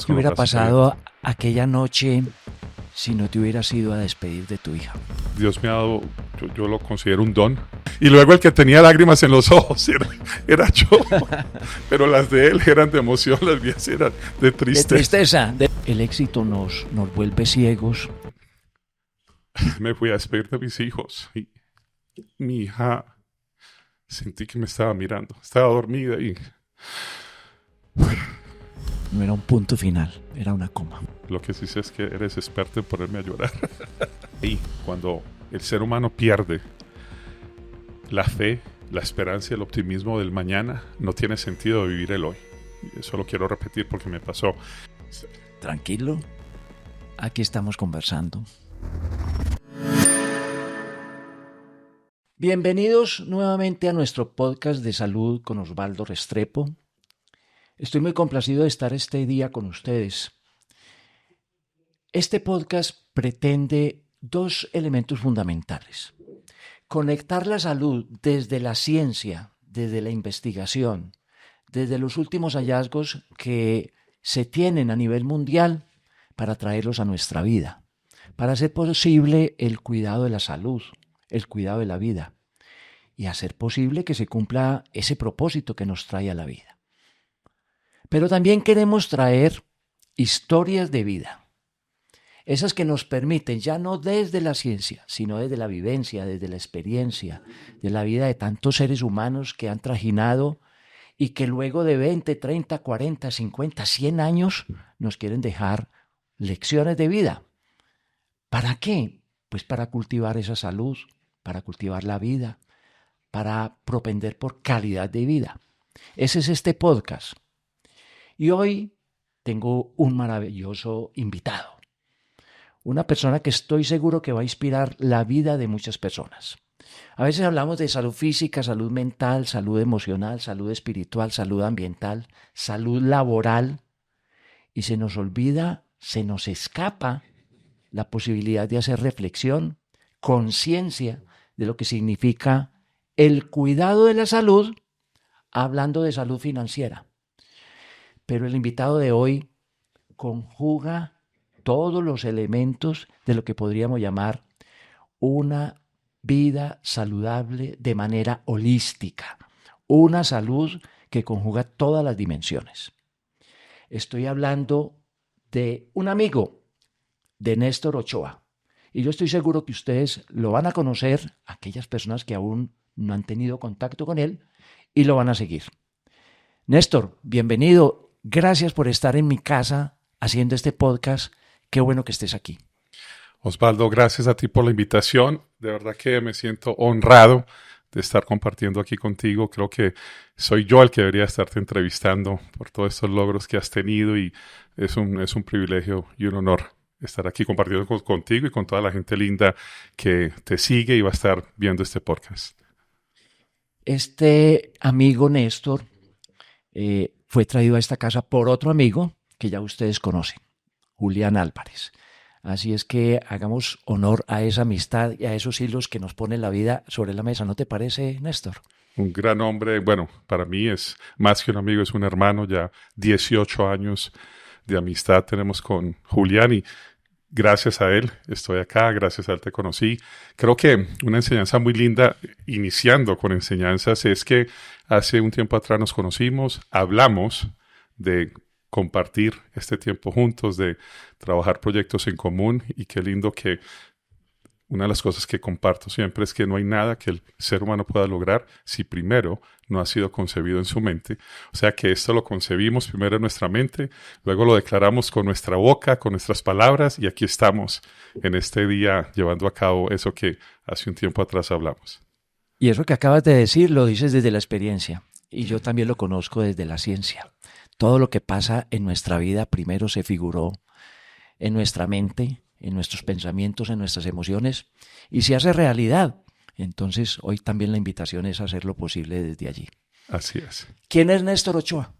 ¿Qué hubiera otras pasado experiencias. aquella noche si no te hubieras ido a despedir de tu hija? Dios me ha dado, yo lo considero un don. Y luego el que tenía lágrimas en los ojos era yo. Pero las de él eran de emoción, las mías eran de De tristeza. tristeza. El éxito nos vuelve ciegos. Me fui a despedir de mis hijos y mi hija sentí que me estaba mirando. Estaba dormida y No era un punto final, era una coma. lo que sí sé es que eres experto en ponerme a llorar. Y cuando el ser humano pierde la fe, la esperanza y el optimismo del mañana, no tiene sentido vivir el hoy. Y eso lo quiero repetir porque me pasó. Tranquilo, aquí estamos conversando. Bienvenidos nuevamente a nuestro podcast de salud con Osvaldo Restrepo. Estoy muy complacido de estar este día con ustedes. Este podcast pretende dos elementos fundamentales. Conectar la salud desde la ciencia, desde la investigación, desde los últimos hallazgos que se tienen a nivel mundial para traerlos a nuestra vida, para hacer posible el cuidado de la salud, el cuidado de la vida y hacer posible que se cumpla ese propósito que nos trae a la vida. Pero también queremos traer historias de vida, esas que nos permiten, ya no desde la ciencia, sino desde la vivencia, desde la experiencia, de la vida de tantos seres humanos que han trajinado y que luego de 20, 30, 40, 50, 100 años nos quieren dejar lecciones de vida. ¿Para qué? Pues para cultivar esa salud, para cultivar la vida, para propender por calidad de vida. Ese es este podcast. Y hoy tengo un maravilloso invitado. Una persona que estoy seguro que va a inspirar la vida de muchas personas. A veces hablamos de salud física, salud mental, salud emocional, salud espiritual, salud ambiental, salud laboral y se nos olvida, se nos escapa la posibilidad de hacer reflexión, conciencia de lo que significa el cuidado de la salud, hablando de salud financiera. Pero el invitado de hoy conjuga todos los elementos de lo que podríamos llamar una vida saludable de manera holística, una salud que conjuga todas las dimensiones. Estoy hablando de un amigo, de Néstor Ochoa, y yo estoy seguro que ustedes lo van a conocer, aquellas personas que aún no han tenido contacto con él, y lo van a seguir. Néstor, bienvenido. Gracias por estar en mi casa haciendo este podcast. Qué bueno que estés aquí. Osvaldo, gracias a ti por la invitación. De verdad que me siento honrado de estar compartiendo aquí contigo. Creo que soy yo el que debería estarte entrevistando por todos estos logros que has tenido y es un privilegio y un honor estar aquí compartiendo contigo y con toda la gente linda que te sigue y va a estar viendo este podcast. Este amigo Néstor fue traído a esta casa por otro amigo que ya ustedes conocen, Julián Álvarez. Así es que hagamos honor a esa amistad y a esos hilos que nos pone la vida sobre la mesa. ¿No te parece, Néstor? Un gran hombre, bueno, para mí es más que un amigo, es un hermano, ya 18 años de amistad tenemos con Julián y gracias a él estoy acá, gracias a él te conocí. Creo que una enseñanza muy linda, iniciando con enseñanzas, es que hace un tiempo atrás nos conocimos, hablamos de compartir este tiempo juntos, de trabajar proyectos en común y qué lindo que una de las cosas que comparto siempre es que no hay nada que el ser humano pueda lograr si primero no ha sido concebido en su mente. O sea que esto lo concebimos primero en nuestra mente, luego lo declaramos con nuestra boca, con nuestras palabras y aquí estamos en este día llevando a cabo eso que hace un tiempo atrás hablamos. Y eso que acabas de decir lo dices desde la experiencia y yo también lo conozco desde la ciencia. Todo lo que pasa en nuestra vida primero se figuró en nuestra mente, en nuestros pensamientos, en nuestras emociones y se hace realidad. Entonces hoy también la invitación es hacer lo posible desde allí. Así es. ¿Quién es Néstor Ochoa?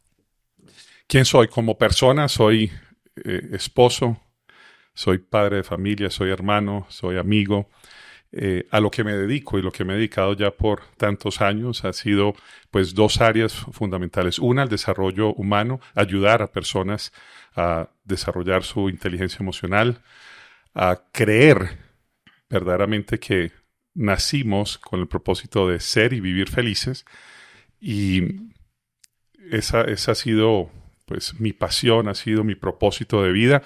¿Quién soy? Como persona soy esposo, soy padre de familia, soy hermano, soy amigo a lo que me dedico y lo que me he dedicado ya por tantos años ha sido pues dos áreas fundamentales. Una, el desarrollo humano, ayudar a personas a desarrollar su inteligencia emocional, a creer verdaderamente que nacimos con el propósito de ser y vivir felices, y esa ha sido pues mi pasión, ha sido mi propósito de vida.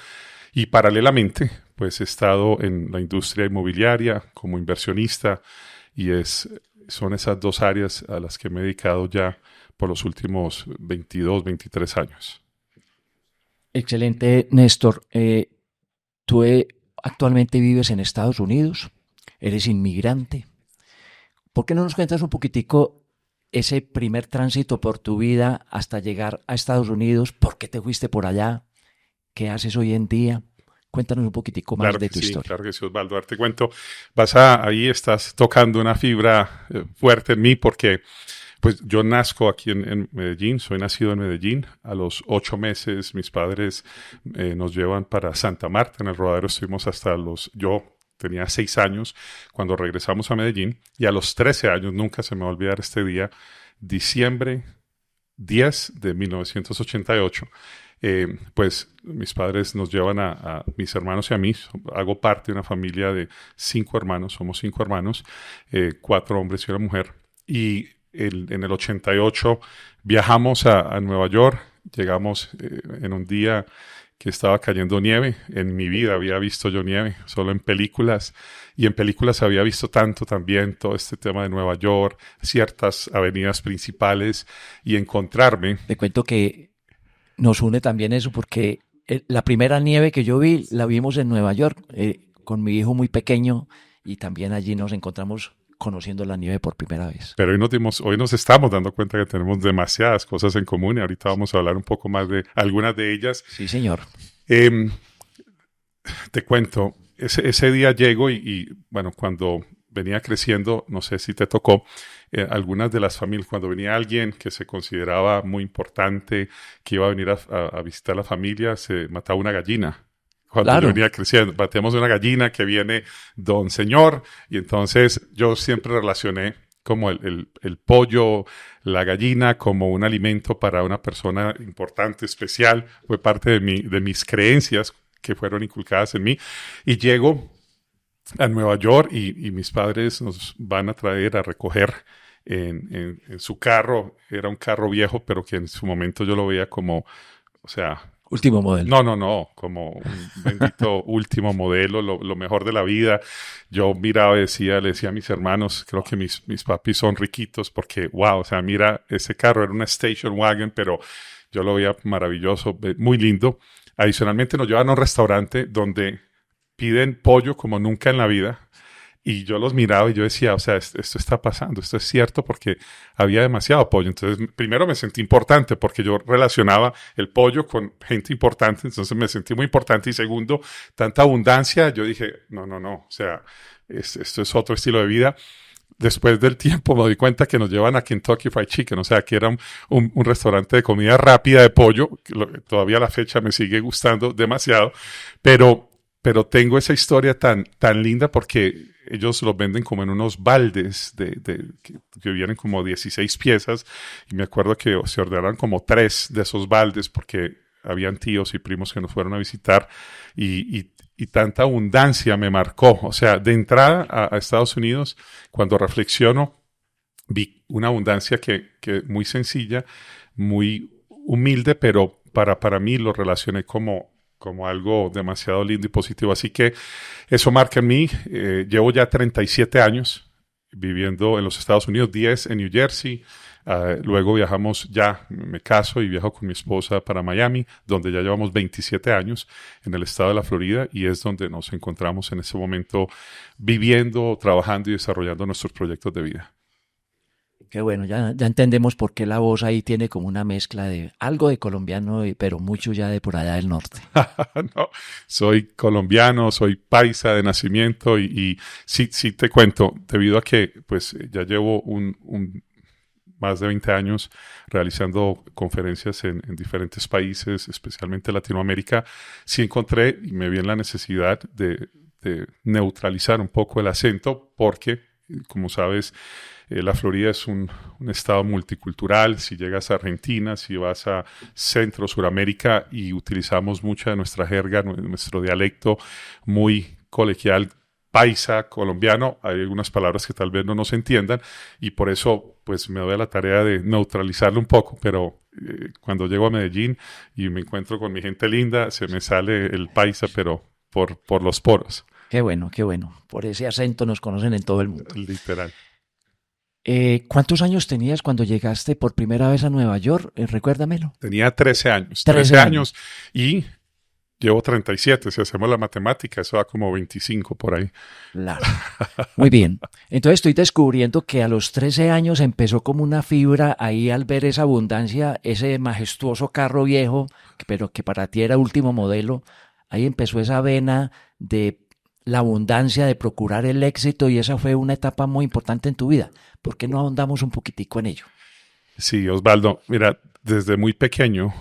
Y paralelamente pues he estado en la industria inmobiliaria como inversionista, y son esas dos áreas a las que me he dedicado ya por los últimos 22, 23 años. Excelente, Néstor. Tú actualmente vives en Estados Unidos, eres inmigrante. ¿Por qué no nos cuentas un poquitico ese primer tránsito por tu vida hasta llegar a Estados Unidos? ¿Por qué te fuiste por allá? ¿Qué haces hoy en día? Cuéntanos un poquitico más de tu historia. Claro que sí, Osvaldo. Te cuento, ahí estás tocando una fibra fuerte en mí, porque pues yo nazco aquí en Medellín, soy nacido en Medellín. A los 8 meses mis padres nos llevan para Santa Marta. En el Rodadero estuvimos yo tenía 6 años cuando regresamos a Medellín, y a los 13 años, nunca se me va a olvidar este día, diciembre 10 de 1988, pues mis padres nos llevan a mis hermanos y a mí. Hago parte de una familia de 5 hermanos, somos 5 hermanos, 4 hombres y una mujer, y en el 88 viajamos a Nueva York. Llegamos en un día que estaba cayendo nieve. En mi vida había visto yo nieve, solo en películas, y en películas había visto tanto también todo este tema de Nueva York, ciertas avenidas principales, y encontrarme. Te cuento que nos une también eso, porque la primera nieve que yo vi, la vimos en Nueva York, con mi hijo muy pequeño, y también allí nos encontramos conociendo la nieve por primera vez. Pero hoy nos estamos dando cuenta que tenemos demasiadas cosas en común, y ahorita vamos a hablar un poco más de algunas de ellas. Sí, señor. Te cuento, ese día llego y bueno, cuando venía creciendo, no sé si te tocó, algunas de las familias, cuando venía alguien que se consideraba muy importante, que iba a venir a visitar a la familia, se mataba una gallina. Cuando yo venía creciendo, bateamos una gallina, que viene don señor, y entonces yo siempre relacioné como el pollo, la gallina, como un alimento para una persona importante, especial. Fue parte de mis creencias que fueron inculcadas en mí. Y llego a Nueva York, y mis padres nos van a traer a recoger en su carro. Era un carro viejo, pero que en su momento yo lo veía como, o sea... Último modelo. No, como un bendito último modelo, lo mejor de la vida. Yo miraba y le decía a mis hermanos, creo que mis papis son riquitos, porque wow, o sea, mira, ese carro era una station wagon, pero yo lo veía maravilloso, muy lindo. Adicionalmente nos llevan a un restaurante donde piden pollo como nunca en la vida. Y yo los miraba y yo decía, o sea, esto está pasando, esto es cierto, porque había demasiado pollo. Entonces, primero me sentí importante, porque yo relacionaba el pollo con gente importante, entonces me sentí muy importante. Y segundo, tanta abundancia, yo dije, no, o sea, esto es otro estilo de vida. Después del tiempo me doy cuenta que nos llevan a Kentucky Fried Chicken, o sea, que era un restaurante de comida rápida de pollo, que todavía a la fecha me sigue gustando demasiado, pero tengo esa historia tan linda, porque ellos los venden como en unos baldes que vienen como 16 piezas, y me acuerdo que se ordenaron como 3 de esos baldes, porque habían tíos y primos que nos fueron a visitar, y tanta abundancia me marcó. O sea, de entrada a Estados Unidos, cuando reflexiono, vi una abundancia que muy sencilla, muy humilde, pero para mí lo relacioné como algo demasiado lindo y positivo. Así que eso marca en mí. Llevo ya 37 años viviendo en los Estados Unidos, 10 en New Jersey. Luego me caso y viajo con mi esposa para Miami, donde ya llevamos 27 años en el estado de la Florida, y es donde nos encontramos en ese momento viviendo, trabajando y desarrollando nuestros proyectos de vida. Qué bueno, ya entendemos por qué la voz ahí tiene como una mezcla de algo de colombiano, pero mucho ya de por allá del norte. No, soy colombiano, soy paisa de nacimiento, y sí te cuento, debido a que pues ya llevo más de 20 años realizando conferencias en diferentes países, especialmente Latinoamérica, sí encontré y me vi en la necesidad de de neutralizar un poco el acento porque, como sabes, la Florida es un estado multicultural. Si llegas a Argentina, si vas a Centro, Suramérica, y utilizamos mucha de nuestra jerga, nuestro dialecto muy colegial, paisa, colombiano, hay algunas palabras que tal vez no nos entiendan y por eso pues me doy a la tarea de neutralizarlo un poco, pero cuando llego a Medellín y me encuentro con mi gente linda, se me sale el paisa, pero por los poros. Qué bueno, qué bueno. Por ese acento nos conocen en todo el mundo. Literal. ¿Cuántos años tenías cuando llegaste por primera vez a Nueva York? Recuérdamelo. Tenía 13 años. 13 años y llevo 37. Si hacemos la matemática, eso da como 25 por ahí. Claro. Muy bien. Entonces estoy descubriendo que a los 13 años empezó como una fibra ahí al ver esa abundancia, ese majestuoso carro viejo, pero que para ti era último modelo. Ahí empezó esa vena de la abundancia, de procurar el éxito, y esa fue una etapa muy importante en tu vida. ¿Por qué no ahondamos un poquitico en ello? Sí, Osvaldo, mira, desde muy pequeño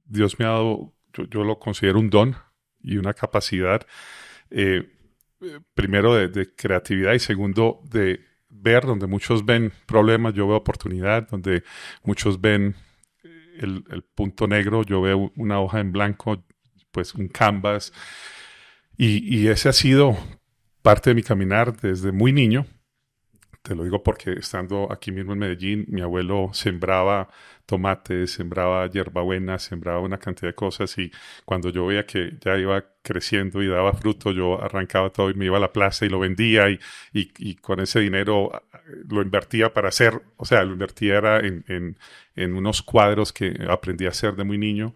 Dios me ha dado, yo lo considero un don y una capacidad, primero de creatividad y segundo de ver donde muchos ven problemas, yo veo oportunidad, donde muchos ven el punto negro, yo veo una hoja en blanco, pues un canvas. Y ese ha sido parte de mi caminar desde muy niño. Te lo digo porque estando aquí mismo en Medellín, mi abuelo sembraba tomates, sembraba hierbabuena, sembraba una cantidad de cosas y cuando yo veía que ya iba creciendo y daba fruto, yo arrancaba todo y me iba a la plaza y lo vendía y con ese dinero lo invertía para hacer, o sea, lo invertía era en unos cuadros que aprendí a hacer de muy niño,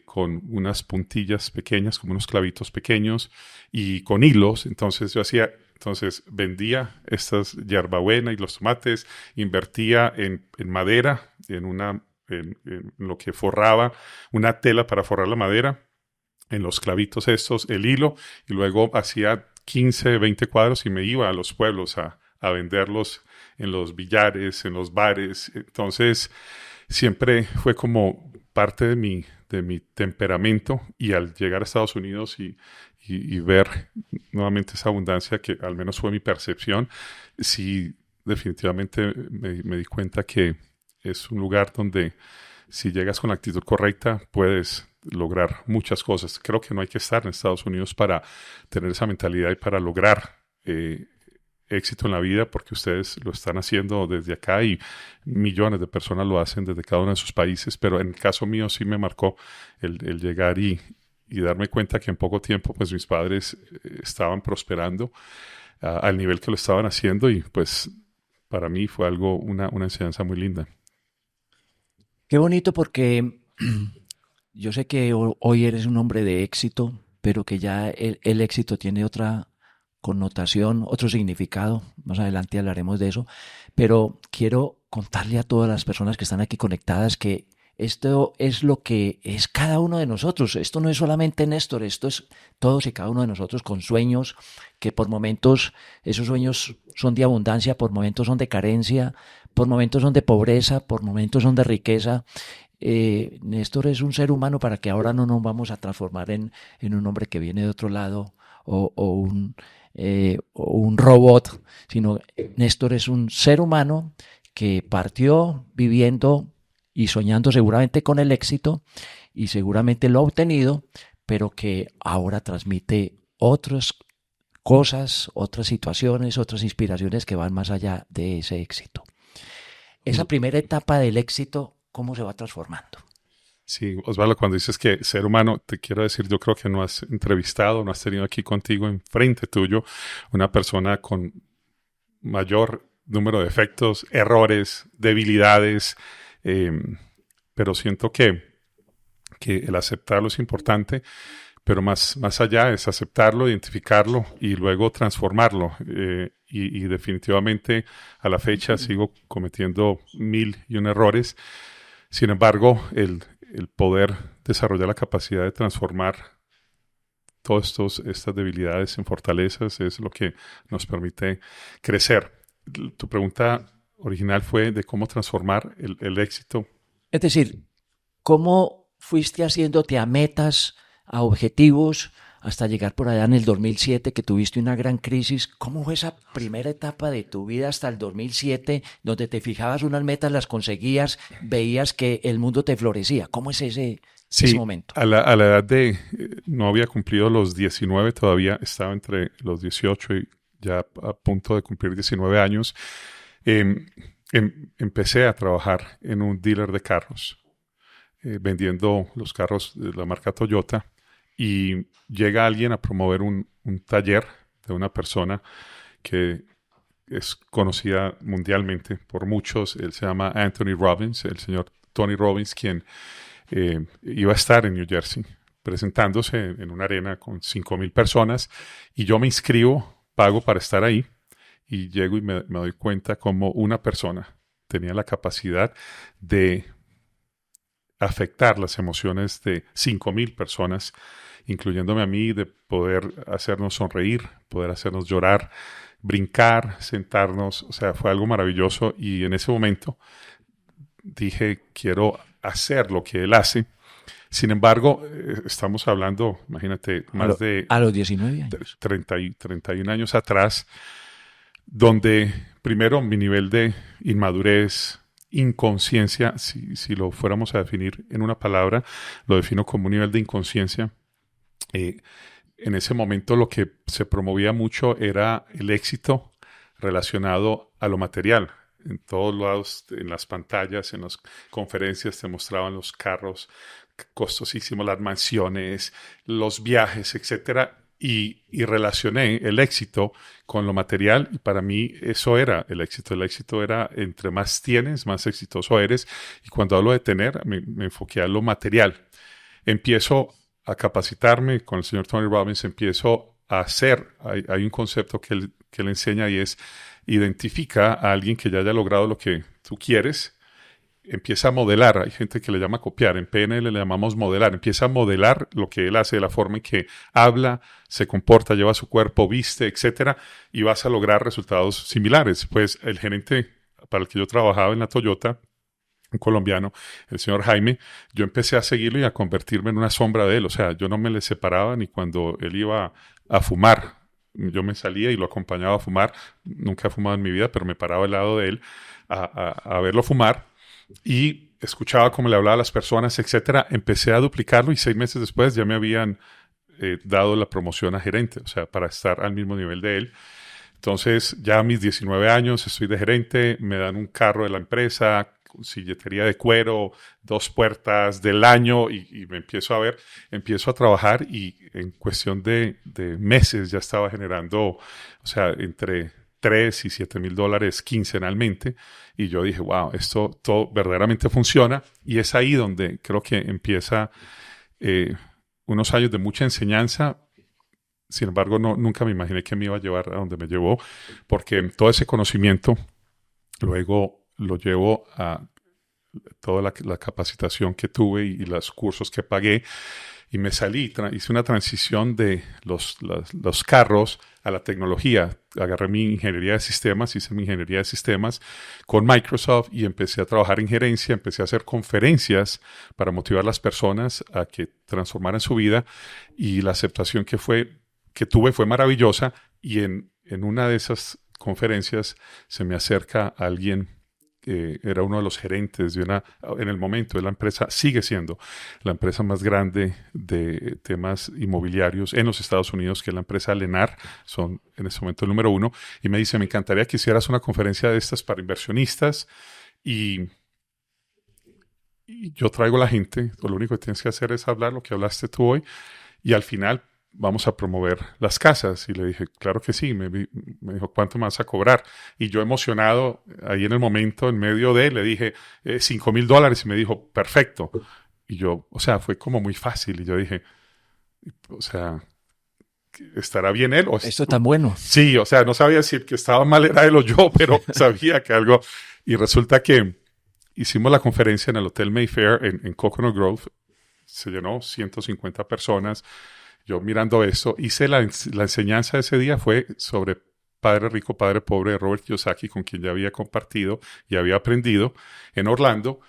con unas puntillas pequeñas, como unos clavitos pequeños y con hilos. Entonces vendía estas hierbabuena y los tomates, invertía en madera, en lo que forraba, una tela para forrar la madera, en los clavitos estos, el hilo, y luego hacía 15, 20 cuadros y me iba a los pueblos a venderlos en los billares, en los bares. Entonces siempre fue como parte de mi temperamento, y al llegar a Estados Unidos y ver nuevamente esa abundancia, que al menos fue mi percepción, sí, definitivamente me di cuenta que es un lugar donde si llegas con la actitud correcta puedes lograr muchas cosas. Creo que no hay que estar en Estados Unidos para tener esa mentalidad y para lograr éxito en la vida, porque ustedes lo están haciendo desde acá y millones de personas lo hacen desde cada uno de sus países, pero en el caso mío sí me marcó el llegar y darme cuenta que en poco tiempo pues mis padres estaban prosperando al nivel que lo estaban haciendo, y pues para mí fue una enseñanza muy linda. Qué bonito, porque yo sé que hoy eres un hombre de éxito, pero que ya el éxito tiene otra connotación, otro significado. Más adelante hablaremos de eso, pero quiero contarle a todas las personas que están aquí conectadas que esto es lo que es cada uno de nosotros. Esto no es solamente Néstor, esto es todos y cada uno de nosotros con sueños que por momentos esos sueños son de abundancia, por momentos son de carencia, por momentos son de pobreza, por momentos son de riqueza. Néstor es un ser humano para que ahora no nos vamos a transformar en un hombre que viene de otro lado o un robot, sino Néstor es un ser humano que partió viviendo y soñando seguramente con el éxito, y seguramente lo ha obtenido, pero que ahora transmite otras cosas, otras situaciones, otras inspiraciones que van más allá de ese éxito. Esa primera etapa del éxito, ¿cómo se va transformando? Sí, Osvaldo, cuando dices que ser humano, te quiero decir, yo creo que no has entrevistado, no has tenido aquí contigo, enfrente tuyo, una persona con mayor número de defectos, errores, debilidades, pero siento que el aceptarlo es importante, pero más allá es aceptarlo, identificarlo y luego transformarlo. Y definitivamente a la fecha sigo cometiendo 1001 errores. Sin embargo, el poder desarrollar la capacidad de transformar todas estas debilidades en fortalezas es lo que nos permite crecer. Tu pregunta original fue de cómo transformar el éxito. Es decir, ¿cómo fuiste haciéndote a metas, a objetivos, hasta llegar por allá en el 2007 que tuviste una gran crisis. ¿Cómo fue esa primera etapa de tu vida hasta el 2007 donde te fijabas unas metas, las conseguías, veías que el mundo te florecía? ¿Cómo es ese Sí, momento? a la edad de, no había cumplido los 19 todavía, estaba entre los 18 y ya a punto de cumplir 19 años. em, Empecé a trabajar en un dealer de carros, vendiendo los carros de la marca Toyota, y llega alguien a promover un taller de una persona que es conocida mundialmente por muchos. Él se llama Anthony Robbins, el señor Tony Robbins, quien iba a estar en New Jersey presentándose en una arena con 5,000 personas, y yo me inscribo, pago para estar ahí, y llego y me doy cuenta como una persona tenía la capacidad de afectar las emociones de 5,000 personas, incluyéndome a mí, de poder hacernos sonreír, poder hacernos llorar, brincar, sentarnos. O sea, fue algo maravilloso, y en ese momento dije, quiero hacer lo que él hace. Sin embargo, estamos hablando, imagínate, más de A los 19 años. 31 años atrás, donde primero mi nivel de inmadurez, inconsciencia, si lo fuéramos a definir en una palabra, lo defino como un nivel de inconsciencia. En ese momento lo que se promovía mucho era el éxito relacionado a lo material. En todos lados, en las pantallas, en las conferencias, te mostraban los carros costosísimos, las mansiones, los viajes, etcétera. Y relacioné el éxito con lo material, y para mí eso era el éxito. El éxito era, entre más tienes, más exitoso eres. Y cuando hablo de tener, me enfoqué a lo material. Empiezo a capacitarme con el señor Tony Robbins, empiezo a hacer. Hay un concepto que él enseña, y es: identifica a alguien que ya haya logrado lo que tú quieres, empieza a modelar. Hay gente que le llama copiar, en PNL le llamamos modelar. Empieza a modelar lo que él hace, la forma en que habla, se comporta, lleva su cuerpo, viste, etcétera, y vas a lograr resultados similares. Pues el gerente para el que yo trabajaba en la Toyota, un colombiano, el señor Jaime, yo empecé a seguirlo y a convertirme en una sombra de él. O sea, yo no me le separaba ni cuando él iba a fumar. Yo me salía y lo acompañaba a fumar. Nunca he fumado en mi vida, pero me paraba al lado de él a verlo fumar, y escuchaba cómo le hablaba a las personas, etcétera. Empecé a duplicarlo, y 6 meses después ya me habían dado la promoción a gerente, o sea, para estar al mismo nivel de él. Entonces, ya a mis 19 años estoy de gerente, me dan un carro de la empresa, con silletería de cuero, 2 puertas del año, y me empiezo a trabajar, y en cuestión de meses ya estaba generando, o sea, entre 3 y 7 mil dólares quincenalmente. Y yo dije, wow, esto todo verdaderamente funciona. Y es ahí donde creo que empieza unos años de mucha enseñanza. Sin embargo, nunca me imaginé que me iba a llevar a donde me llevó, porque todo ese conocimiento luego lo llevo a toda la capacitación que tuve y los cursos que pagué, y me salí, hice una transición de los carros a la tecnología. Agarré mi ingeniería de sistemas, hice mi ingeniería de sistemas con Microsoft, y empecé a trabajar en gerencia, empecé a hacer conferencias para motivar a las personas a que transformaran su vida, y la aceptación que tuve fue maravillosa. Y en una de esas conferencias se me acerca alguien que era uno de los gerentes en el momento de la empresa, sigue siendo la empresa más grande de temas inmobiliarios en los Estados Unidos, que es la empresa Lennar, son en este momento el número 1, y me dice, me encantaría que hicieras una conferencia de estas para inversionistas, y yo traigo a la gente, lo único que tienes que hacer es hablar lo que hablaste tú hoy, y al final vamos a promover las casas. Y le dije, claro que sí. Me dijo, ¿cuánto me vas a cobrar? Y yo, emocionado, ahí en el momento, en medio de él, le dije, $5,000. Y me dijo, perfecto. Y yo, o sea, fue como muy fácil. Y yo dije, o sea, ¿estará bien él? Esto tan bueno. Sí, o sea, no sabía si el que estaba mal era él o yo, pero sabía que algo. Y resulta que hicimos la conferencia en el Hotel Mayfair en Coconut Grove. Se llenó 150 personas. Yo mirando esto, hice la enseñanza de ese día fue sobre Padre Rico, Padre Pobre, de Robert Kiyosaki, con quien ya había compartido y había aprendido en Orlando.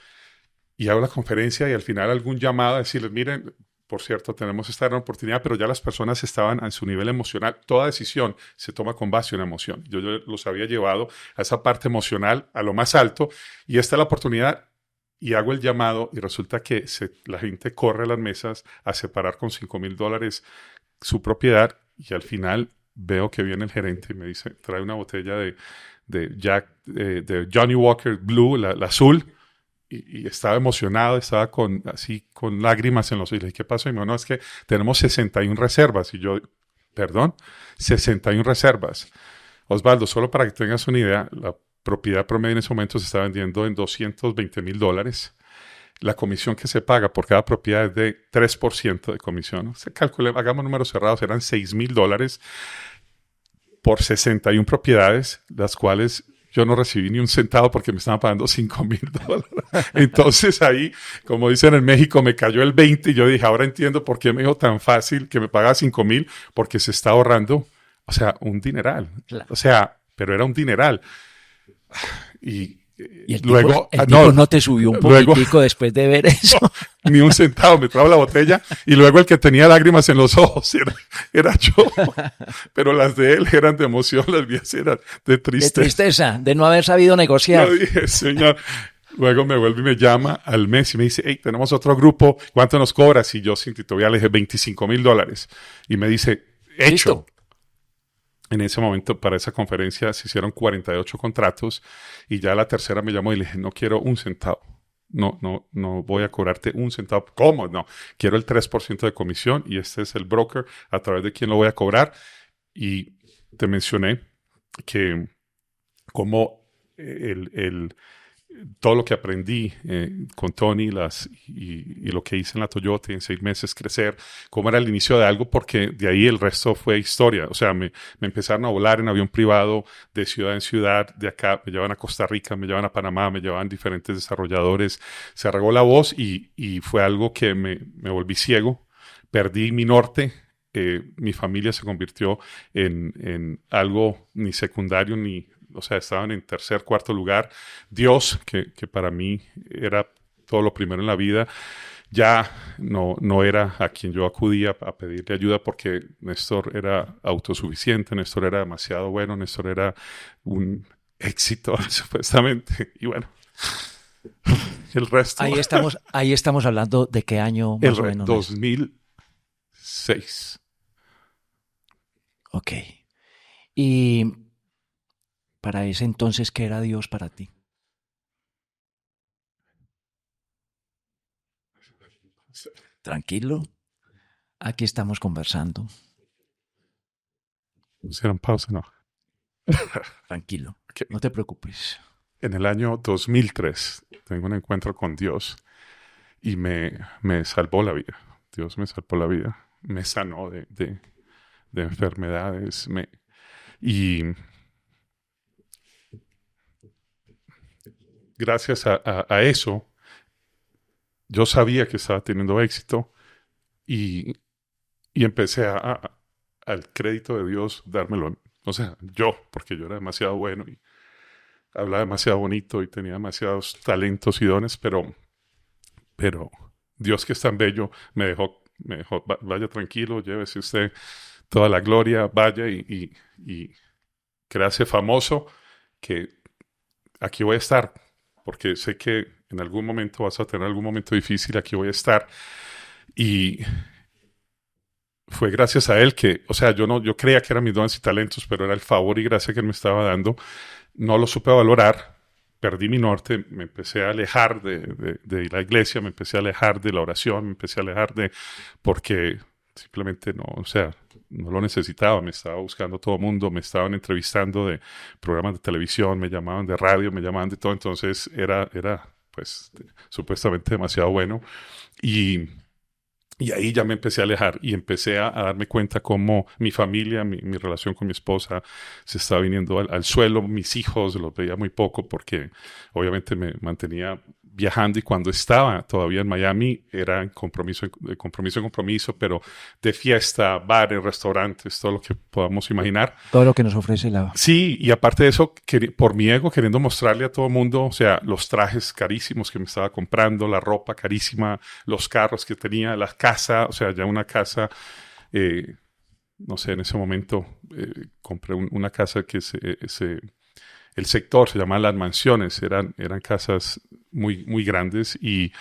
Y hago la conferencia, y al final algún llamado a decirles, miren, por cierto, tenemos esta gran oportunidad, pero ya las personas estaban en su nivel emocional. Toda decisión se toma con base en emoción. Yo los había llevado a esa parte emocional, a lo más alto, y esta es la oportunidad, y hago el llamado, y resulta que la gente corre a las mesas a separar con $5,000 su propiedad, y al final veo que viene el gerente y me dice, trae una botella de Johnny Walker Blue, la azul, y estaba emocionado, estaba con lágrimas en los ojos. Y le dije, ¿qué pasó? Y me dijo, no, es que tenemos 61 reservas. Y yo, perdón, 61 reservas. Osvaldo, solo para que tengas una idea, la propiedad promedio en ese momento se está vendiendo en $220,000. La comisión que se paga por cada propiedad es de 3% de comisión. Se calcula, hagamos números cerrados, eran $6,000 por 61 propiedades, las cuales yo no recibí ni un centavo porque me estaban pagando $5,000. Entonces ahí, como dicen en México, me cayó el 20 y yo dije, ahora entiendo por qué me dijo tan fácil que me pagaba $5,000, porque se está ahorrando, o sea, un dineral. Claro. O sea, pero era un dineral. Y el luego tipo no te subió un poquitico después de ver eso. No, ni un centavo, me trajo la botella y luego el que tenía lágrimas en los ojos era yo. Pero las de él eran de emoción, las mías eran de tristeza. De tristeza, de no haber sabido negociar. Yo dije, señor. Luego me vuelve y me llama al mes y me dice, hey, tenemos otro grupo, ¿cuánto nos cobras? Y yo sin titubear le dije $25,000. Y me dice, hecho. ¿Listo? En ese momento, para esa conferencia, se hicieron 48 contratos y ya la tercera me llamó y le dije, no quiero un centavo. No voy a cobrarte un centavo. ¿Cómo? No, quiero el 3% de comisión y este es el broker a través de quien lo voy a cobrar. Y te mencioné que como todo lo que aprendí con Tony y lo que hice en la Toyota en 6 meses crecer, cómo era el inicio de algo, porque de ahí el resto fue historia. O sea, me empezaron a volar en avión privado de ciudad en ciudad, de acá me llevan a Costa Rica, me llevan a Panamá, me llevan diferentes desarrolladores. Se regó la voz y fue algo que me volví ciego, perdí mi norte. Mi familia se convirtió en algo ni secundario o sea, estaban en tercer, cuarto lugar. Dios, que para mí era todo lo primero en la vida, ya no era a quien yo acudía a pedirle ayuda porque Néstor era autosuficiente, Néstor era demasiado bueno, Néstor era un éxito, supuestamente. Y bueno, el resto... Ahí estamos hablando de qué año más o menos. 2006. Ok. Y... para ese entonces, ¿qué era Dios para ti? Tranquilo. Aquí estamos conversando. ¿Hicieron pausa? No. Tranquilo. Okay. No te preocupes. En el año 2003 tengo un encuentro con Dios y me salvó la vida. Dios me salvó la vida. Me sanó de enfermedades. Y gracias a eso, yo sabía que estaba teniendo éxito y empecé al crédito de Dios dármelo. O sea, porque yo era demasiado bueno y hablaba demasiado bonito y tenía demasiados talentos y dones, pero Dios, que es tan bello, me dejó, vaya tranquilo, llévese usted toda la gloria, vaya y créase famoso, que aquí voy a estar. Porque sé que en algún momento vas a tener algún momento difícil, aquí voy a estar. Y fue gracias a él que, o sea, yo creía que eran mis dones y talentos, pero era el favor y gracia que él me estaba dando. No lo supe valorar, perdí mi norte, me empecé a alejar de la iglesia, me empecé a alejar de la oración, me empecé a alejar porque simplemente no lo necesitaba, me estaba buscando todo el mundo, me estaban entrevistando de programas de televisión, me llamaban de radio, me llamaban de todo, entonces era pues supuestamente demasiado bueno y ahí ya me empecé a alejar y empecé a darme cuenta cómo mi familia, mi relación con mi esposa se estaba viniendo al suelo, mis hijos los veía muy poco porque obviamente me mantenía viajando, y cuando estaba todavía en Miami era de compromiso en compromiso, pero de fiesta, bares, restaurantes, todo lo que podamos imaginar. Todo lo que nos ofrece la... Sí, y aparte de eso, por mi ego, queriendo mostrarle a todo el mundo, o sea, los trajes carísimos que me estaba comprando, la ropa carísima, los carros que tenía, la casa, o sea, ya una casa, no sé, en ese momento compré una casa que el sector se llama Las Mansiones, eran casas muy grandes, y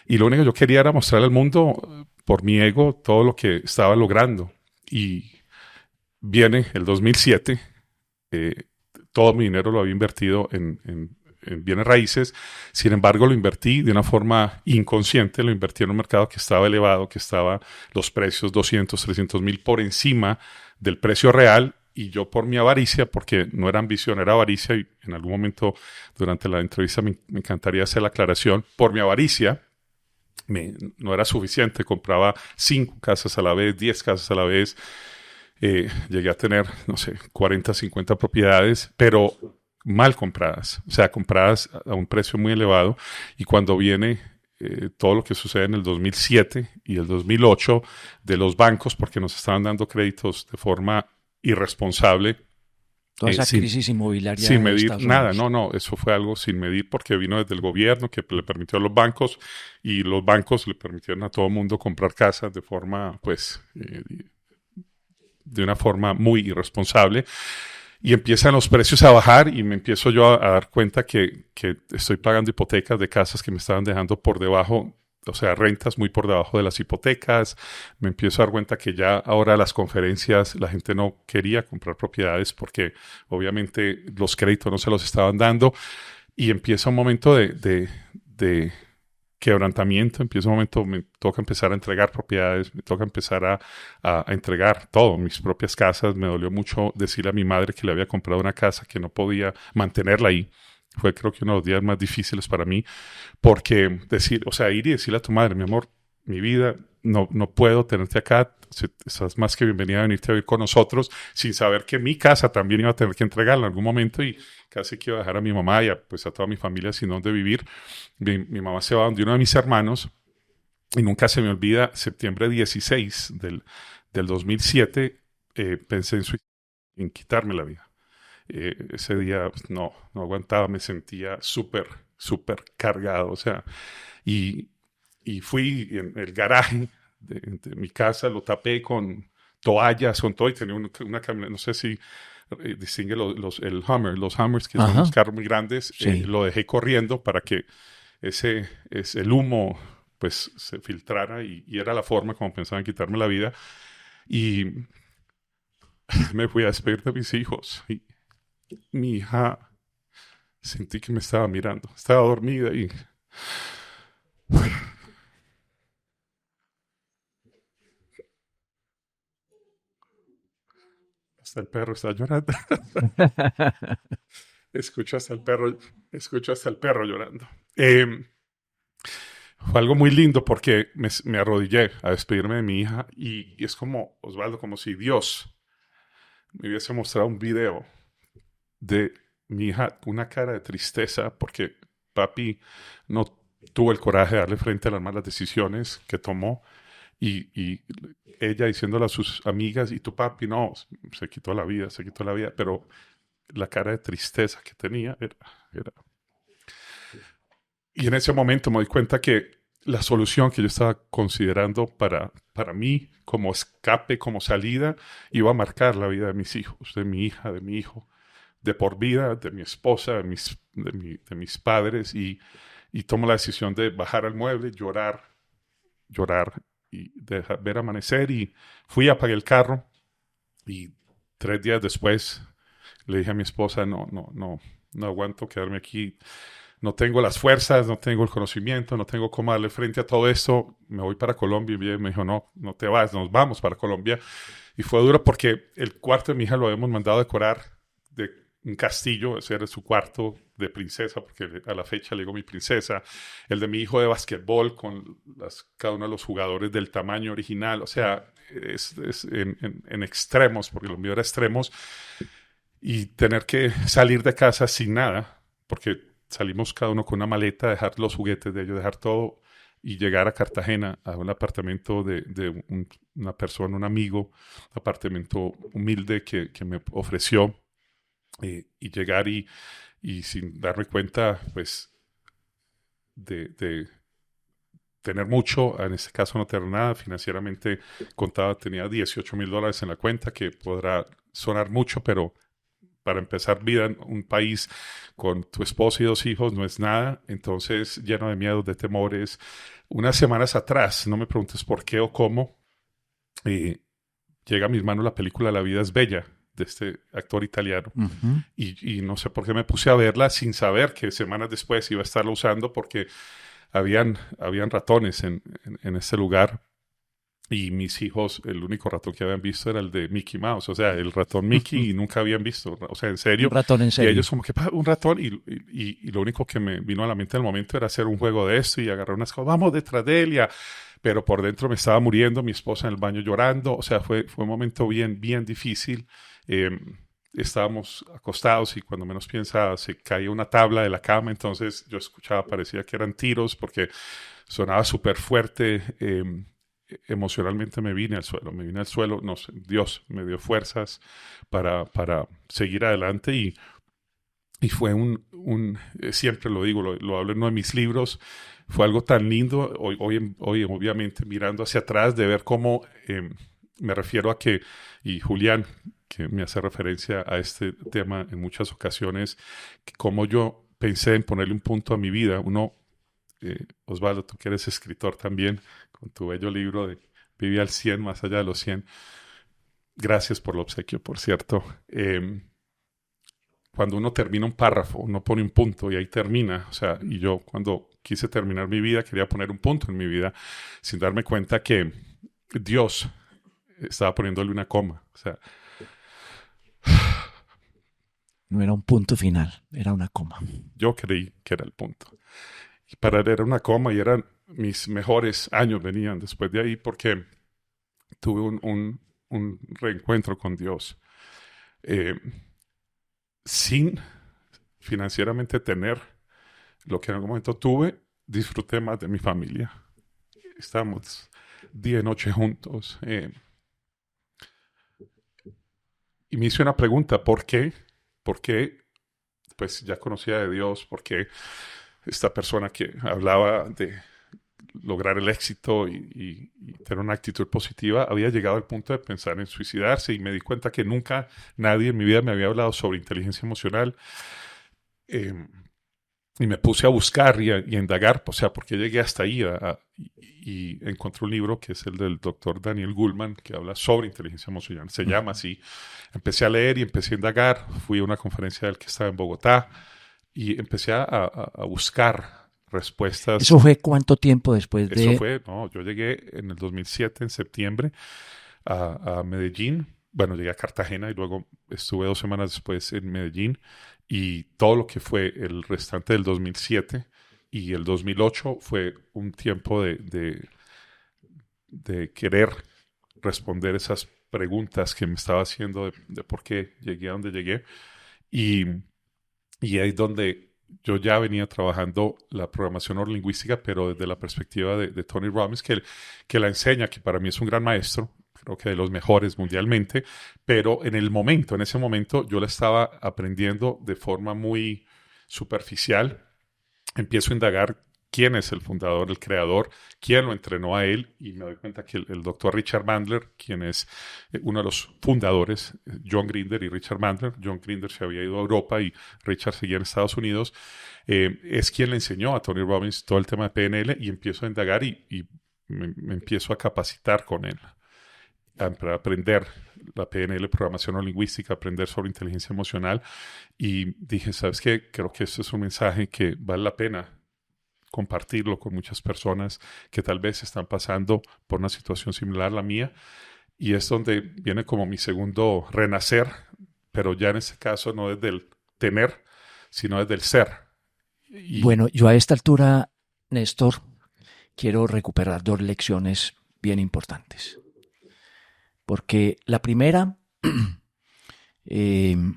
lo único que yo quería era mostrarle al mundo, por mi ego, todo lo que estaba logrando. Y viene el 2007, todo mi dinero lo había invertido en bienes raíces. Sin embargo, lo invertí de una forma inconsciente, lo invertí en un mercado que estaba elevado, que estaba los precios 200, 300 mil por encima del precio real, y yo, por mi avaricia, porque no era ambición, era avaricia, y en algún momento durante la entrevista me encantaría hacer la aclaración, por mi avaricia no era suficiente, compraba 5 casas a la vez, 10 casas a la vez. Llegué a tener, no sé, 40, 50 propiedades, pero mal compradas, o sea, compradas a un precio muy elevado. Y cuando viene todo lo que sucede en el 2007 y el 2008 de los bancos, porque nos estaban dando créditos de forma irresponsable, Toda esa crisis inmobiliaria sin de medir Estados nada. Unidos. No, eso fue algo sin medir, porque vino desde el gobierno, que le permitió a los bancos, y los bancos le permitieron a todo el mundo comprar casas de forma, pues, de una forma muy irresponsable, y empiezan los precios a bajar, y me empiezo yo a dar cuenta que estoy pagando hipotecas de casas que me estaban dejando por debajo, o sea, rentas muy por debajo de las hipotecas. Me empiezo a dar cuenta que ya ahora las conferencias, la gente no quería comprar propiedades porque obviamente los créditos no se los estaban dando, y empieza un momento de quebrantamiento. Empieza un momento, me toca empezar a entregar propiedades, me toca empezar a entregar todo, mis propias casas. Me dolió mucho decirle a mi madre que le había comprado una casa, que no podía mantenerla ahí. Fue, creo que, uno de los días más difíciles para mí, porque decir, o sea, ir y decirle a tu madre: mi amor, mi vida, no puedo tenerte acá, estás más que bienvenida a venirte a vivir con nosotros, sin saber que mi casa también iba a tener que entregarla en algún momento, y casi que iba a dejar a mi mamá y pues a toda mi familia sin dónde vivir. Mi mamá se va donde uno de mis hermanos, y nunca se me olvida, septiembre 16 del 2007, pensé en quitarme la vida. Ese día pues, no aguantaba, me sentía súper cargado, o sea, y, y fui en el garaje de mi casa, lo tapé con toallas, con todo, y tenía una camioneta, no sé si distingue el Hummer, los Hummers, que son unos carros muy grandes. Sí. Lo dejé corriendo para que el humo pues se filtrara, y era la forma como pensaban quitarme la vida. Y me fui a despedir de mis hijos, y mi hija sentí que me estaba mirando, estaba dormida, y hasta el perro está llorando. Escucho hasta el perro llorando. Fue algo muy lindo, porque me arrodillé a despedirme de mi hija, y es como, Osvaldo, como si Dios me hubiese mostrado un video de mi hija, una cara de tristeza, porque papi no tuvo el coraje de darle frente a las malas decisiones que tomó, y ella diciéndole a sus amigas: y tu papi no, se quitó la vida, pero la cara de tristeza que tenía era. Y en ese momento me doy cuenta que la solución que yo estaba considerando para mí, como escape, como salida, iba a marcar la vida de mis hijos, de mi hija, de mi hijo, de por vida, de mi esposa, de mis padres. Y tomo la decisión de bajar al mueble, llorar, y ver amanecer. Y fui, apagué el carro, y 3 días después le dije a mi esposa: no aguanto quedarme aquí, no tengo las fuerzas, no tengo el conocimiento, no tengo cómo darle frente a todo esto, me voy para Colombia. Y me dijo: no te vas, nos vamos para Colombia. Y fue duro, porque el cuarto de mi hija lo habíamos mandado a decorar de un castillo. Ese era su cuarto de princesa, porque a la fecha le digo mi princesa. El de mi hijo de basquetbol, con cada uno de los jugadores del tamaño original. O sea, es en extremos, porque lo mío era extremos. Y tener que salir de casa sin nada, porque salimos cada uno con una maleta, dejar los juguetes de ellos, dejar todo y llegar a Cartagena, a un apartamento de una persona, un amigo, un apartamento humilde que me ofreció, y llegar y sin darme cuenta, pues, de tener mucho, en este caso no tener nada, financieramente tenía $18,000 en la cuenta, que podrá sonar mucho, pero para empezar vida en un país con tu esposo y 2 hijos no es nada. Entonces, lleno de miedos, de temores. Unas semanas atrás, no me preguntes por qué o cómo, llega a mis manos la película La vida es bella, de este actor italiano. Ujú. Y no sé por qué me puse a verla sin saber que semanas después iba a estarla usando, porque habían ratones en este lugar. Y mis hijos, el único ratón que habían visto era el de Mickey Mouse, o sea, el ratón Mickey, y nunca habían visto, o sea, en serio. Un ratón en Y serio. ellos como que, un ratón, y lo único que me vino a la mente en el momento era hacer un juego de esto y agarrar unas cosas, vamos detrás de él, pero por dentro me estaba muriendo, mi esposa en el baño llorando, o sea, fue un momento bien, bien difícil. Estábamos acostados y cuando menos piensa se caía una tabla de la cama, entonces yo escuchaba, parecía que eran tiros porque sonaba súper fuerte. Emocionalmente me vine al suelo, no sé, Dios me dio fuerzas para seguir adelante, y fue siempre lo digo, lo hablo en uno de mis libros, fue algo tan lindo, hoy obviamente mirando hacia atrás, de ver cómo, me refiero a que, y Julián, que me hace referencia a este tema en muchas ocasiones, que cómo yo pensé en ponerle un punto a mi vida. Osvaldo, tú que eres escritor también, con tu bello libro de Vive al 100, más allá de los 100. Gracias por el obsequio, por cierto. Cuando uno termina un párrafo, uno pone un punto y ahí termina. O sea, y yo cuando quise terminar mi vida, quería poner un punto en mi vida sin darme cuenta que Dios estaba poniéndole una coma. O sea, No era un punto final, era una coma. yo creí que era el punto. Y para él era una coma, y eran mis mejores años venían después de ahí, porque tuve un reencuentro con Dios, eh, sin financieramente tener lo que en algún momento tuve. Disfruté más de mi familia. Estábamos día y noche juntos. Y me hice una pregunta: ¿por qué? ¿Por qué? Pues ya conocía de Dios, ¿por qué esta persona que hablaba de lograr el éxito y tener una actitud positiva había llegado al punto de pensar en suicidarse? Y me di cuenta que nunca nadie en mi vida me había hablado sobre inteligencia emocional. Y me puse a buscar y a indagar, o sea, porque llegué hasta ahí, y encontré un libro que es el del doctor Daniel Goleman, que habla sobre inteligencia emocional, se llama así. Empecé a leer y empecé a indagar, fui a una conferencia del que estaba en Bogotá, y empecé a buscar respuestas. ¿Eso fue cuánto tiempo después de...? Yo llegué en el 2007, en septiembre, a Medellín. Bueno, llegué a Cartagena y luego estuve 2 semanas después en Medellín, y todo lo que fue el restante del 2007 y el 2008 fue un tiempo de querer responder esas preguntas que me estaba haciendo de por qué llegué a donde llegué. Y ahí es donde yo ya venía trabajando la programación neurolingüística, pero desde la perspectiva de Tony Robbins, que la enseña, que para mí es un gran maestro, creo que de los mejores mundialmente, pero en ese momento yo la estaba aprendiendo de forma muy superficial. Empiezo a indagar quién es el fundador, el creador, quién lo entrenó a él, y me doy cuenta que el doctor Richard Bandler, quien es uno de los fundadores, John Grinder y Richard Bandler. John Grinder se había ido a Europa y Richard seguía en Estados Unidos. Es quien le enseñó a Tony Robbins todo el tema de PNL, y empiezo a indagar y me empiezo a capacitar con él para aprender la PNL, programación neurolingüística, aprender sobre inteligencia emocional. Y dije, ¿sabes qué? Creo que esto es un mensaje que vale la pena compartirlo con muchas personas que tal vez están pasando por una situación similar a la mía. Y es donde viene como mi segundo renacer, pero ya en este caso no desde el tener, sino desde el ser. Bueno, yo a esta altura, Néstor, quiero recuperar 2 lecciones bien importantes. Porque la primera, el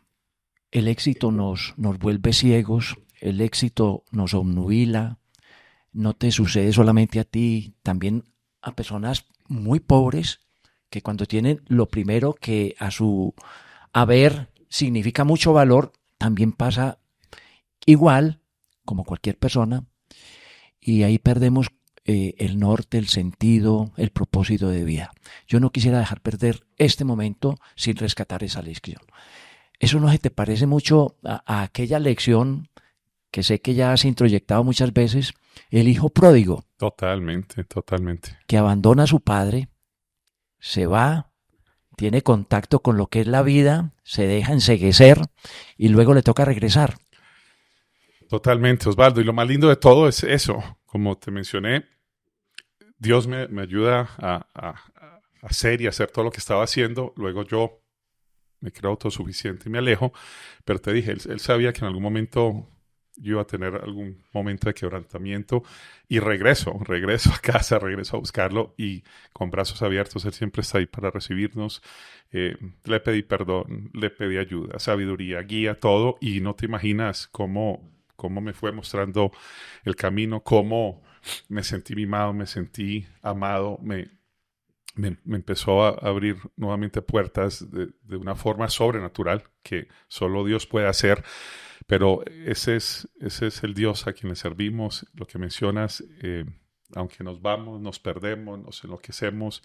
éxito nos vuelve ciegos el éxito nos obnubila, no te sucede solamente a ti, también a personas muy pobres que cuando tienen lo primero que a su haber significa mucho valor, también pasa igual como cualquier persona y ahí perdemos el norte, el sentido, el propósito de vida. Yo no quisiera dejar perder este momento sin rescatar esa lección. ¿Eso no se te parece mucho a aquella lección que sé que ya has introyectado muchas veces, el hijo pródigo? Totalmente, totalmente. Que abandona a su padre, se va, tiene contacto con lo que es la vida, se deja enceguecer y luego le toca regresar. Totalmente, Osvaldo. Y lo más lindo de todo es eso. Como te mencioné, Dios me ayuda a hacer y hacer todo lo que estaba haciendo. Luego yo me creo autosuficiente y me alejo. Pero te dije, él sabía que en algún momento yo iba a tener algún momento de quebrantamiento y regreso a casa, regreso a buscarlo y con brazos abiertos. Él siempre está ahí para recibirnos. Le pedí perdón, le pedí ayuda, sabiduría, guía, todo. Y no te imaginas cómo me fue mostrando el camino, cómo me sentí mimado, me sentí amado, me empezó a abrir nuevamente puertas de una forma sobrenatural que solo Dios puede hacer. Pero ese es el Dios a quien le servimos. Lo que mencionas, aunque nos vamos, nos perdemos, nos enloquecemos,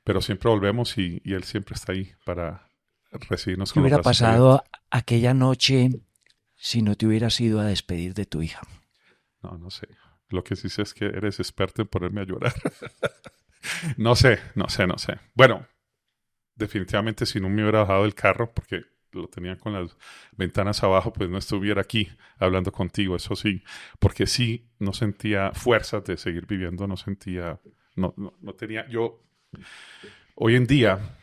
pero siempre volvemos y Él siempre está ahí para recibirnos ¿Qué con los hubiera brazos abiertos. pasado aquella noche si no te hubieras ido a despedir de tu hija? No sé. Lo que sí sé es que eres experto en ponerme a llorar. No sé. Bueno, definitivamente si no me hubiera bajado del carro, porque lo tenía con las ventanas abajo, pues no estuviera aquí hablando contigo, eso sí, porque sí no sentía fuerzas de seguir viviendo, no tenía, yo hoy en día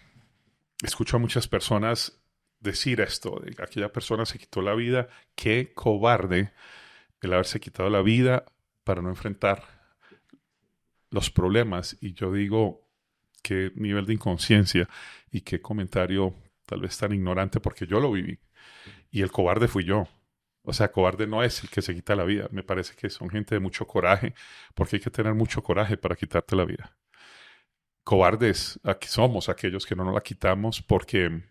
escucho a muchas personas decir esto, de que aquella persona se quitó la vida, qué cobarde el haberse quitado la vida para no enfrentar los problemas, y yo digo, qué nivel de inconsciencia y qué comentario tal vez tan ignorante, porque yo lo viví y el cobarde fui yo. O sea, cobarde no es el que se quita la vida. Me parece que son gente de mucho coraje, porque hay que tener mucho coraje para quitarte la vida. Cobardes aquí somos aquellos que no nos la quitamos porque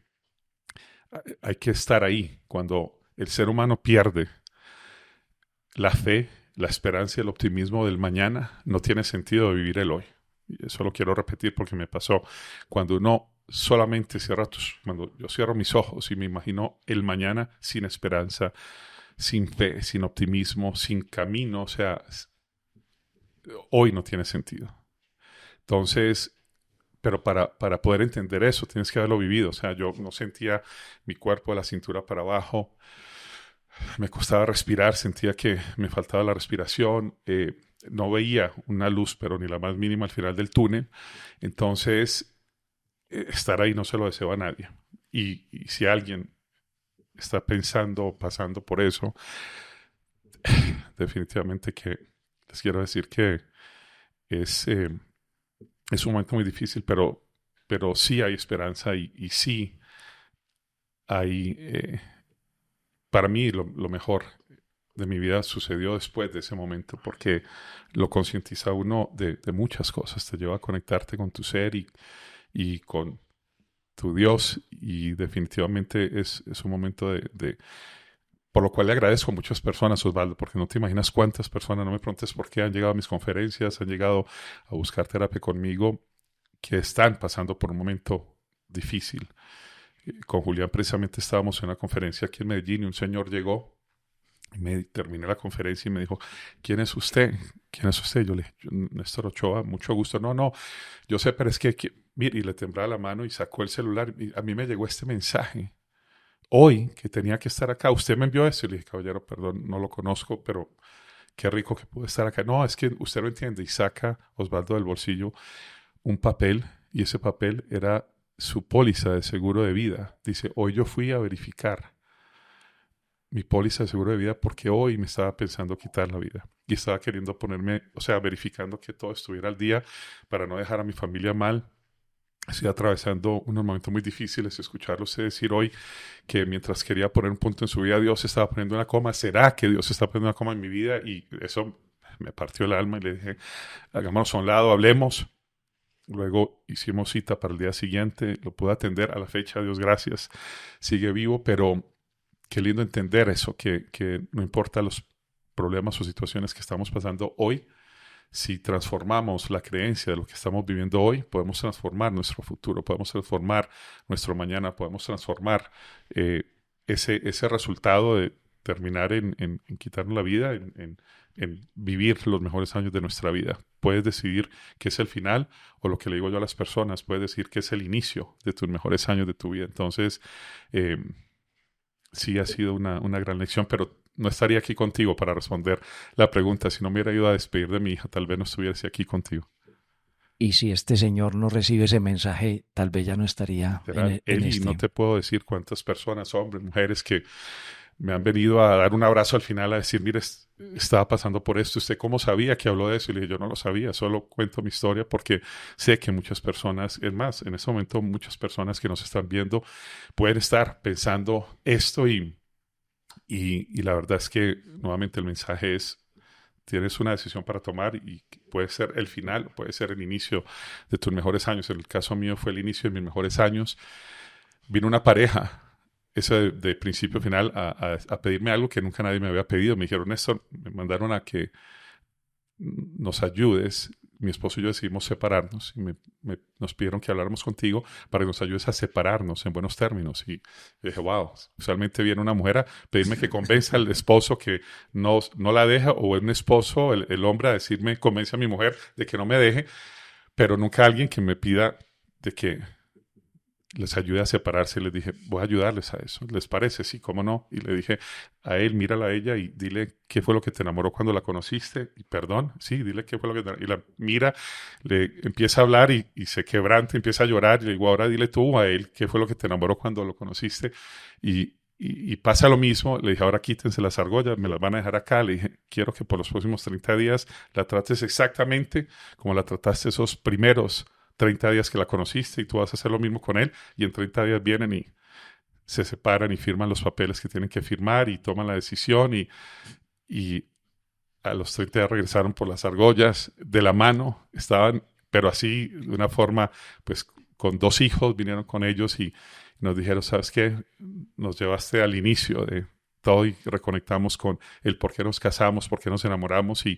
hay que estar ahí. Cuando el ser humano pierde la fe, la esperanza y el optimismo del mañana, no tiene sentido vivir el hoy. Y eso lo quiero repetir porque me pasó. Cuando uno solamente cuando yo cierro mis ojos y me imagino el mañana sin esperanza, sin fe, sin optimismo, sin camino, o sea, hoy no tiene sentido. Entonces, pero para poder entender eso tienes que haberlo vivido. O sea, yo no sentía mi cuerpo de la cintura para abajo, me costaba respirar, sentía que me faltaba la respiración, no veía una luz, pero ni la más mínima al final del túnel. Entonces, estar ahí no se lo deseo a nadie. Y si alguien está pensando o pasando por eso, definitivamente que les quiero decir que es, eh, es un momento muy difícil, pero sí hay esperanza y sí hay, para mí lo mejor de mi vida sucedió después de ese momento, porque lo concientiza uno de muchas cosas, te lleva a conectarte con tu ser y con tu Dios, y definitivamente es un momento por lo cual le agradezco a muchas personas, Osvaldo, porque no te imaginas cuántas personas, no me preguntes por qué, han llegado a mis conferencias, han llegado a buscar terapia conmigo, que están pasando por un momento difícil. Con Julián precisamente estábamos en una conferencia aquí en Medellín y un señor llegó y me terminé la conferencia y me dijo, ¿quién es usted? ¿Quién es usted? Yo le dije, Néstor Ochoa, mucho gusto. No, yo sé, pero es mire, y le temblaba la mano y sacó el celular. Y a mí me llegó este mensaje. Hoy, que tenía que estar acá, usted me envió esto. Y le dije, caballero, perdón, no lo conozco, pero qué rico que pude estar acá. No, es que usted no entiende. Y saca Osvaldo del bolsillo un papel, y ese papel era su póliza de seguro de vida. Dice, hoy yo fui a verificar mi póliza de seguro de vida porque hoy me estaba pensando quitar la vida y estaba queriendo ponerme, o sea, verificando que todo estuviera al día para no dejar a mi familia mal Estoy atravesando unos momentos muy difíciles. Escucharlo usted decir hoy que mientras quería poner un punto en su vida, Dios estaba poniendo una coma. ¿Será que Dios está poniendo una coma en mi vida? Y eso me partió el alma y le dije, hagámonos a un lado, hablemos. Luego hicimos cita para el día siguiente, lo pude atender a la fecha, Dios gracias, sigue vivo, pero qué lindo entender eso, que no importa los problemas o situaciones que estamos pasando hoy, si transformamos la creencia de lo que estamos viviendo hoy, podemos transformar nuestro futuro, podemos transformar nuestro mañana, podemos transformar ese resultado de terminar en quitarnos la vida, en vivir los mejores años de nuestra vida. Puedes decidir qué es el final, o lo que le digo yo a las personas, puedes decir que es el inicio de tus mejores años de tu vida. Entonces, sí ha sido una gran lección, pero no estaría aquí contigo para responder la pregunta. Si no me hubiera ido a despedir de mi hija, tal vez no estuviese aquí contigo. Y si este señor no recibe ese mensaje, tal vez ya no estaría en Eli, no te puedo decir cuántas personas, hombres, mujeres, que me han venido a dar un abrazo al final a decir, mire, estaba pasando por esto, ¿usted cómo sabía que habló de eso? Y le dije, yo no lo sabía, solo cuento mi historia porque sé que muchas personas, es más, en este momento muchas personas que nos están viendo pueden estar pensando esto y la verdad es que nuevamente el mensaje es, tienes una decisión para tomar y puede ser el final, puede ser el inicio de tus mejores años. En el caso mío fue el inicio de mis mejores años. Vino una pareja, esa de principio a final, a pedirme algo que nunca nadie me había pedido. Me dijeron, Néstor, me mandaron a que nos ayudes. Mi esposo y yo decidimos separarnos y nos pidieron que habláramos contigo para que nos ayudes a separarnos en buenos términos. Y dije, wow, usualmente viene una mujer a pedirme que convenza al esposo que no la deja, o un esposo, el hombre, a decirme, convence a mi mujer de que no me deje, pero nunca alguien que me pida de que les ayude a separarse. Y les dije, voy a ayudarles a eso. ¿Les parece? Sí, ¿cómo no? Y le dije a él, mírala a ella y dile qué fue lo que te enamoró cuando la conociste. Y perdón, sí, dile qué fue lo que te enamoró. Y la mira, le empieza a hablar y se quebranta, empieza a llorar. Y le digo, ahora dile tú a él qué fue lo que te enamoró cuando lo conociste. Y pasa lo mismo. Le dije, ahora quítense las argollas, me las van a dejar acá. Le dije, quiero que por los próximos 30 días la trates exactamente como la trataste esos primeros 30 días que la conociste, y tú vas a hacer lo mismo con él, y en 30 días vienen y se separan y firman los papeles que tienen que firmar y toman la decisión, y a los 30 días regresaron por las argollas de la mano, estaban, pero así, de una forma, pues con 2 hijos, vinieron con ellos y nos dijeron, ¿sabes qué? Nos llevaste al inicio de todo y reconectamos con el por qué nos casamos, por qué nos enamoramos, y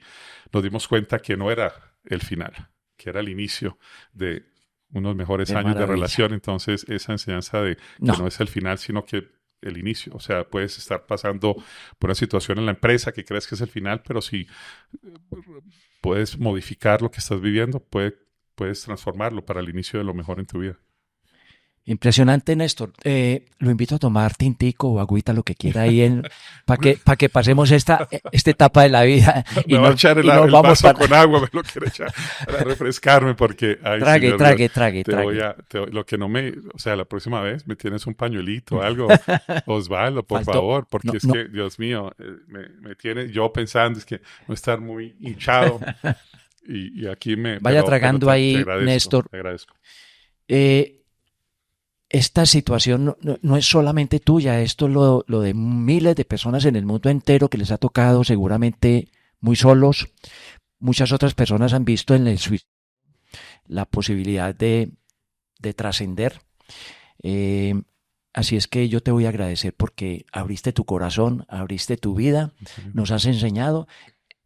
nos dimos cuenta que no era el final, que era el inicio de unos mejores años de relación. Entonces, esa enseñanza de que no es el final, sino que el inicio. O sea, puedes estar pasando por una situación en la empresa que crees que es el final, pero si puedes modificar lo que estás viviendo, puedes transformarlo para el inicio de lo mejor en tu vida. Impresionante, Néstor. Lo invito a tomar tintico o agüita, lo que quiera ahí, para que pasemos esta etapa de la vida. Me va a echar el vaso con agua, me lo quiero echar para refrescarme, porque... Ay, trague. Lo que no me... O sea, la próxima vez me tienes un pañuelito o algo, Osvaldo, por favor, porque que, Dios mío, me tiene yo pensando, es que no estar muy hinchado, y aquí me... Vaya tragando ahí, Néstor. Te agradezco. Esta situación no es solamente tuya, esto es lo de miles de personas en el mundo entero que les ha tocado seguramente muy solos. Muchas otras personas han visto en el suicidio la posibilidad de trascender. Así es que yo te voy a agradecer porque abriste tu corazón, abriste tu vida, nos has enseñado.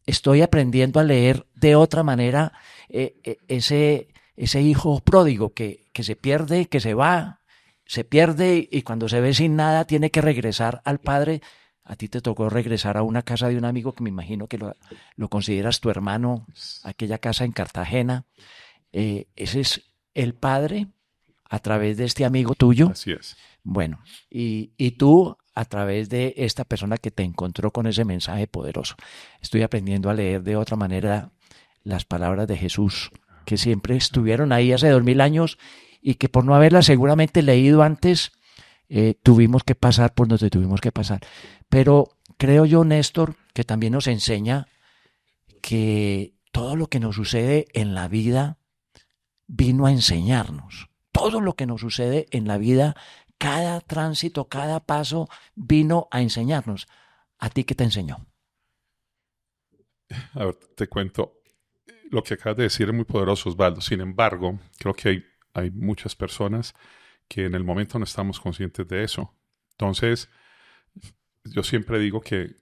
Estoy aprendiendo a leer de otra manera ese hijo pródigo que se pierde, que se va, se pierde, y cuando se ve sin nada tiene que regresar al padre. A ti te tocó regresar a una casa de un amigo que me imagino que lo consideras tu hermano, aquella casa en Cartagena. Ese es el padre a través de este amigo tuyo. Así es. Bueno, y tú a través de esta persona que te encontró con ese mensaje poderoso. Estoy aprendiendo a leer de otra manera las palabras de Jesús, que siempre estuvieron ahí hace 2000 años, y que por no haberlas seguramente leído antes, tuvimos que pasar por donde tuvimos que pasar. Pero creo yo, Néstor, que también nos enseña que todo lo que nos sucede en la vida vino a enseñarnos. todo lo que nos sucede en la vida, cada tránsito, cada paso vino a enseñarnos. ¿A ti qué te enseñó? A ver, te cuento. Lo que acabas de decir es muy poderoso, Osvaldo. Sin embargo, creo que hay muchas personas que en el momento no estamos conscientes de eso. Entonces, yo siempre digo que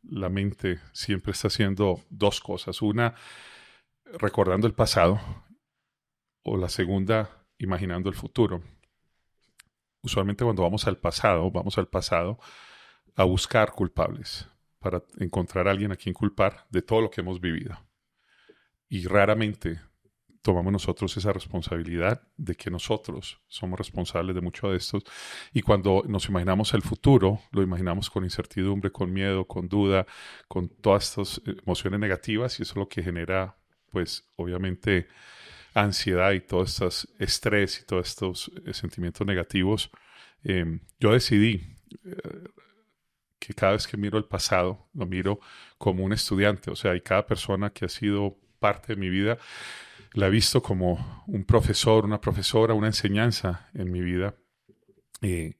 la mente siempre está haciendo dos cosas. Una, recordando el pasado, o la segunda, imaginando el futuro. Usualmente cuando vamos al pasado a buscar culpables, para encontrar a alguien a quien culpar de todo lo que hemos vivido. Y raramente tomamos nosotros esa responsabilidad de que nosotros somos responsables de mucho de esto. Y cuando nos imaginamos el futuro, lo imaginamos con incertidumbre, con miedo, con duda, con todas estas emociones negativas, y eso es lo que genera, pues, obviamente, ansiedad y todo estos estrés y todos estos sentimientos negativos. Yo decidí que cada vez que miro el pasado, lo miro como un estudiante, o sea, y cada persona que ha sido parte de mi vida, la he visto como un profesor, una profesora, una enseñanza en mi vida, eh,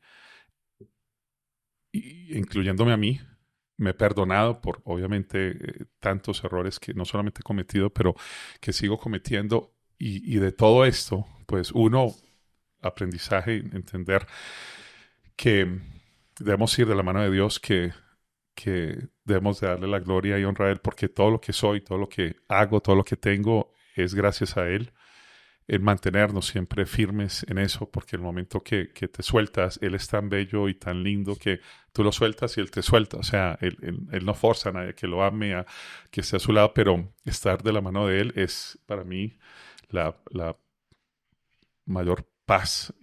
incluyéndome a mí. Me he perdonado por, obviamente, tantos errores que no solamente he cometido, pero que sigo cometiendo. Y de todo esto, pues uno, aprendizaje, entender que debemos ir de la mano de Dios, que debemos de darle la gloria y honra a Él, porque todo lo que soy, todo lo que hago, todo lo que tengo es gracias a Él. En mantenernos siempre firmes en eso, porque el momento que te sueltas, Él es tan bello y tan lindo que tú lo sueltas y Él te suelta. O sea, Él no forza a nadie que lo ame, a que esté a su lado, pero estar de la mano de Él es para mí la mayor paz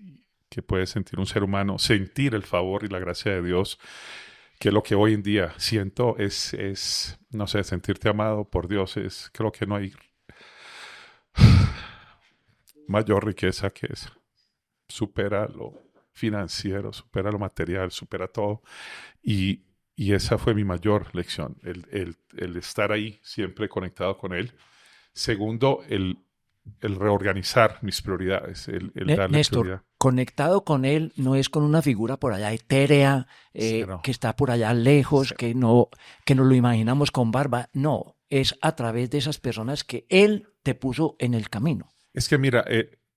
que puede sentir un ser humano, sentir el favor y la gracia de Dios, que lo que hoy en día siento es no sé, sentirte amado por Dios, creo que no hay mayor riqueza que esa. Supera lo financiero, supera lo material, supera todo. Y, y esa fue mi mayor lección, el estar ahí siempre conectado con Él. Segundo, el reorganizar mis prioridades, el darle Néstor, prioridad. conectado con él no es con una figura por allá etérea, Cero, que está por allá lejos, cero. que no lo imaginamos con barba. No, es a través de esas personas que él te puso en el camino. Es que mira,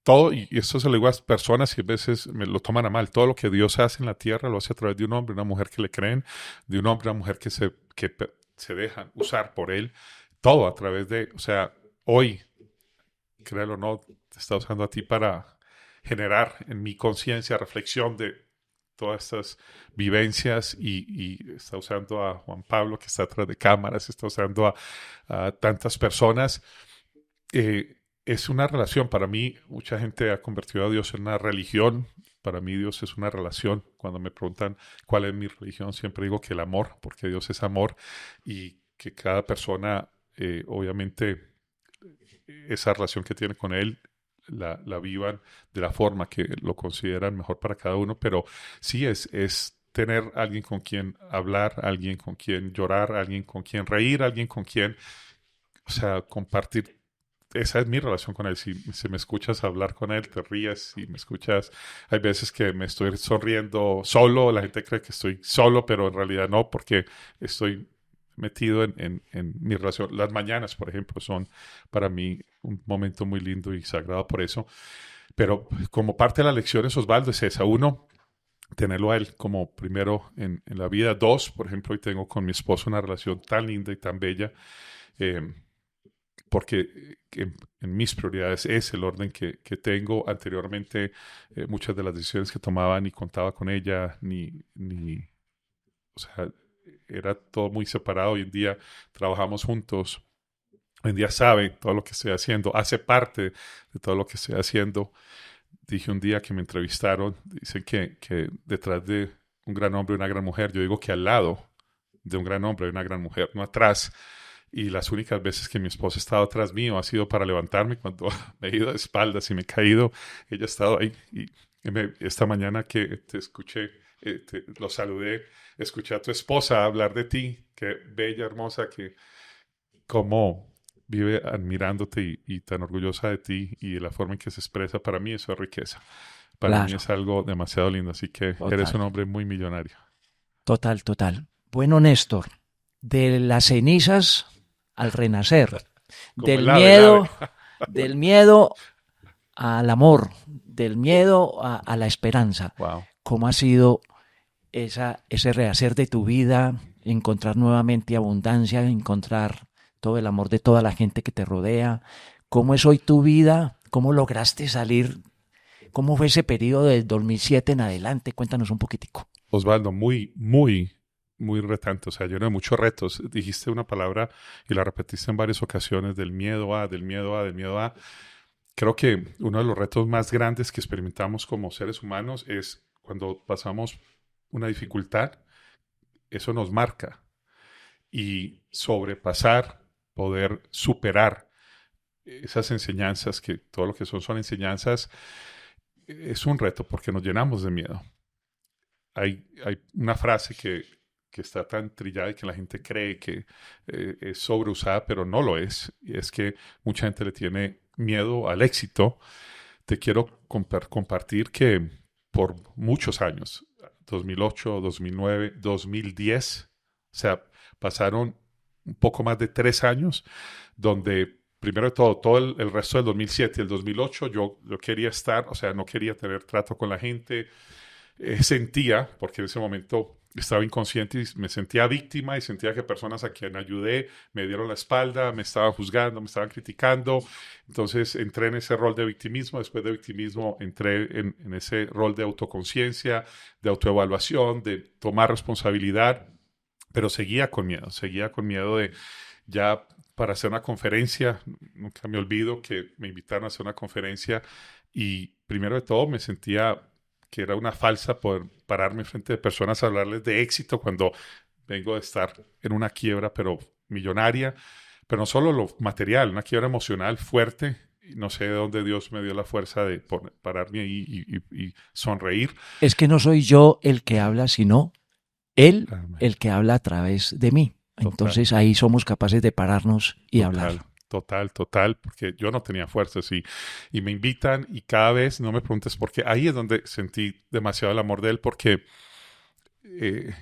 todo, y esto se lo digo a personas y a veces me lo toman a mal, todo lo que Dios hace en la tierra lo hace a través de un hombre, una mujer que le creen, de un hombre, una mujer se dejan usar por Él, todo a través de, o sea, hoy, créelo o no, te está usando a ti para generar en mi conciencia reflexión de todas estas vivencias y está usando a Juan Pablo que está atrás de cámaras, está usando a tantas personas. Es una relación. Para mí, mucha gente ha convertido a Dios en una religión. Para mí Dios es una relación. Cuando me preguntan cuál es mi religión, siempre digo que el amor, porque Dios es amor y que cada persona, obviamente, esa relación que tiene con Él, la vivan de la forma que lo consideran mejor para cada uno. Pero sí es tener alguien con quien hablar, alguien con quien llorar, alguien con quien reír, alguien con quien, o sea, compartir. Esa es mi relación con él. Si me escuchas hablar con él, te ríes. Si me escuchas, hay veces que me estoy sonriendo solo. La gente cree que estoy solo, pero en realidad no, porque estoy metido en mi relación. Las mañanas, por ejemplo, son para mí un momento muy lindo y sagrado por eso. Pero como parte de las lecciones, Osvaldo, es esa. Uno, tenerlo a él como primero en la vida. Dos, por ejemplo, hoy tengo con mi esposo una relación tan linda y tan bella. Eh, porque en mis prioridades es el orden que tengo. Anteriormente, muchas de las decisiones que tomaba ni contaba con ella, o sea, era todo muy separado. Hoy en día trabajamos juntos. Hoy en día sabe todo lo que estoy haciendo, hace parte de todo lo que estoy haciendo. Dije un día que me entrevistaron, dicen que detrás de un gran hombre y una gran mujer, yo digo que al lado de un gran hombre y una gran mujer, no atrás. Y las únicas veces que mi esposa ha estado atrás mío ha sido para levantarme cuando me he ido de espaldas y me he caído. Ella ha estado ahí. Esta mañana que te escuché, lo saludé, escuché a tu esposa hablar de ti. Qué bella, hermosa, que cómo vive admirándote y tan orgullosa de ti y de la forma en que se expresa, para mí eso es riqueza. Para mí Claro, es algo demasiado lindo, así que eres total, un hombre muy millonario. total, total. Bueno, Néstor, de las cenizas al renacer, Como del el ave. del miedo al amor, del miedo a la esperanza. Wow. ¿Cómo ha sido ese rehacer de tu vida, encontrar nuevamente abundancia, encontrar todo el amor de toda la gente que te rodea? ¿Cómo es hoy tu vida? ¿Cómo lograste salir? ¿Cómo fue ese periodo del 2007 en adelante? Cuéntanos un poquitico. Osvaldo, muy retante. O sea, lleno de muchos retos. Dijiste una palabra y la repetiste en varias ocasiones del miedo a, del miedo a, del miedo a. Creo que uno de los retos más grandes que experimentamos como seres humanos es cuando pasamos una dificultad, eso nos marca. Y sobrepasar, poder superar esas enseñanzas, que todo lo que son enseñanzas, es un reto porque nos llenamos de miedo. Hay una frase que está tan trillada y que la gente cree que es sobreusada, pero no lo es. Y es que mucha gente le tiene miedo al éxito. Te quiero compartir que por muchos años, 2008, 2009, 2010, o sea, pasaron un poco más de 3 años donde primero de todo el resto del 2007 y el 2008 yo quería estar, o sea, no quería tener trato con la gente, sentía, porque en ese momento estaba inconsciente y me sentía víctima y sentía que personas a quien ayudé me dieron la espalda, me estaban juzgando, me estaban criticando. Entonces entré en ese rol de victimismo. Después de victimismo entré en ese rol de autoconciencia, de autoevaluación, de tomar responsabilidad, pero seguía con miedo de ya para hacer una conferencia. Nunca me olvido que me invitaron a hacer una conferencia y primero de todo me sentía que era una falsa poder pararme frente de personas a hablarles de éxito cuando vengo de estar en una quiebra, pero millonaria, pero no solo lo material, una quiebra emocional fuerte. No sé de dónde Dios me dio la fuerza de pararme ahí y sonreír. Es que no soy yo el que habla, sino Él Amén. el que habla a través de mí. Total, Entonces ahí somos capaces de pararnos y total, hablar. total, porque yo no tenía fuerzas y me invitan y cada vez, no me preguntes por qué, ahí es donde sentí demasiado el amor de él, porque eh,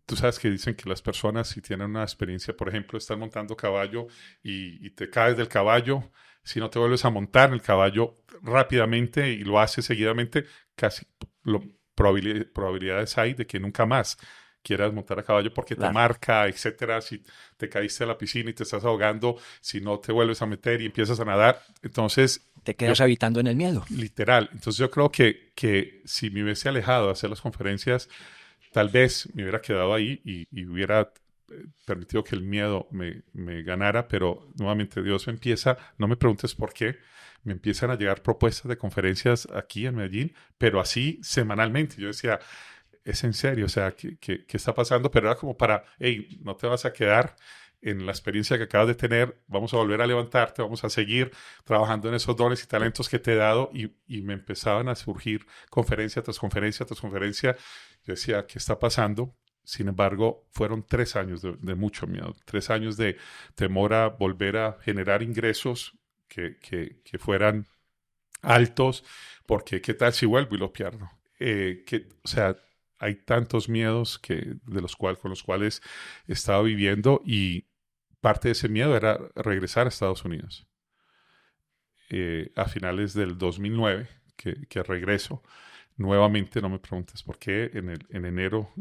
tú sabes que dicen que las personas si tienen una experiencia, por ejemplo, están montando caballo y te caes del caballo, si no te vuelves a montar el caballo rápidamente y lo haces seguidamente, casi lo, probabilidades hay de que nunca más quieras montar a caballo porque te Claro, marca, etcétera. Si te caíste a la piscina y te estás ahogando, si no te vuelves a meter y empiezas a nadar, entonces te yo quedas habitando en el miedo. literal, entonces yo creo que si me hubiese alejado de hacer las conferencias, tal vez me hubiera quedado ahí y hubiera permitido que el miedo me ganara, pero nuevamente Dios me empieza, no me preguntes por qué, me empiezan a llegar propuestas de conferencias aquí en Medellín, pero así semanalmente. Yo decía, es en serio, o sea, ¿qué está pasando? Pero era como para, hey, no te vas a quedar en la experiencia que acabas de tener, vamos a volver a levantarte, vamos a seguir trabajando en esos dones y talentos que te he dado y me empezaban a surgir conferencia tras conferencia tras conferencia. Yo decía, ¿qué está pasando? Sin embargo, fueron 3 años de mucho miedo, 3 años de temor a volver a generar ingresos que fueran altos, porque ¿qué tal si vuelvo y lo pierdo? O sea, hay tantos miedos con los cuales estaba viviendo y parte de ese miedo era regresar a Estados Unidos. A finales del 2009, que regreso, nuevamente, no me preguntes por qué, en enero,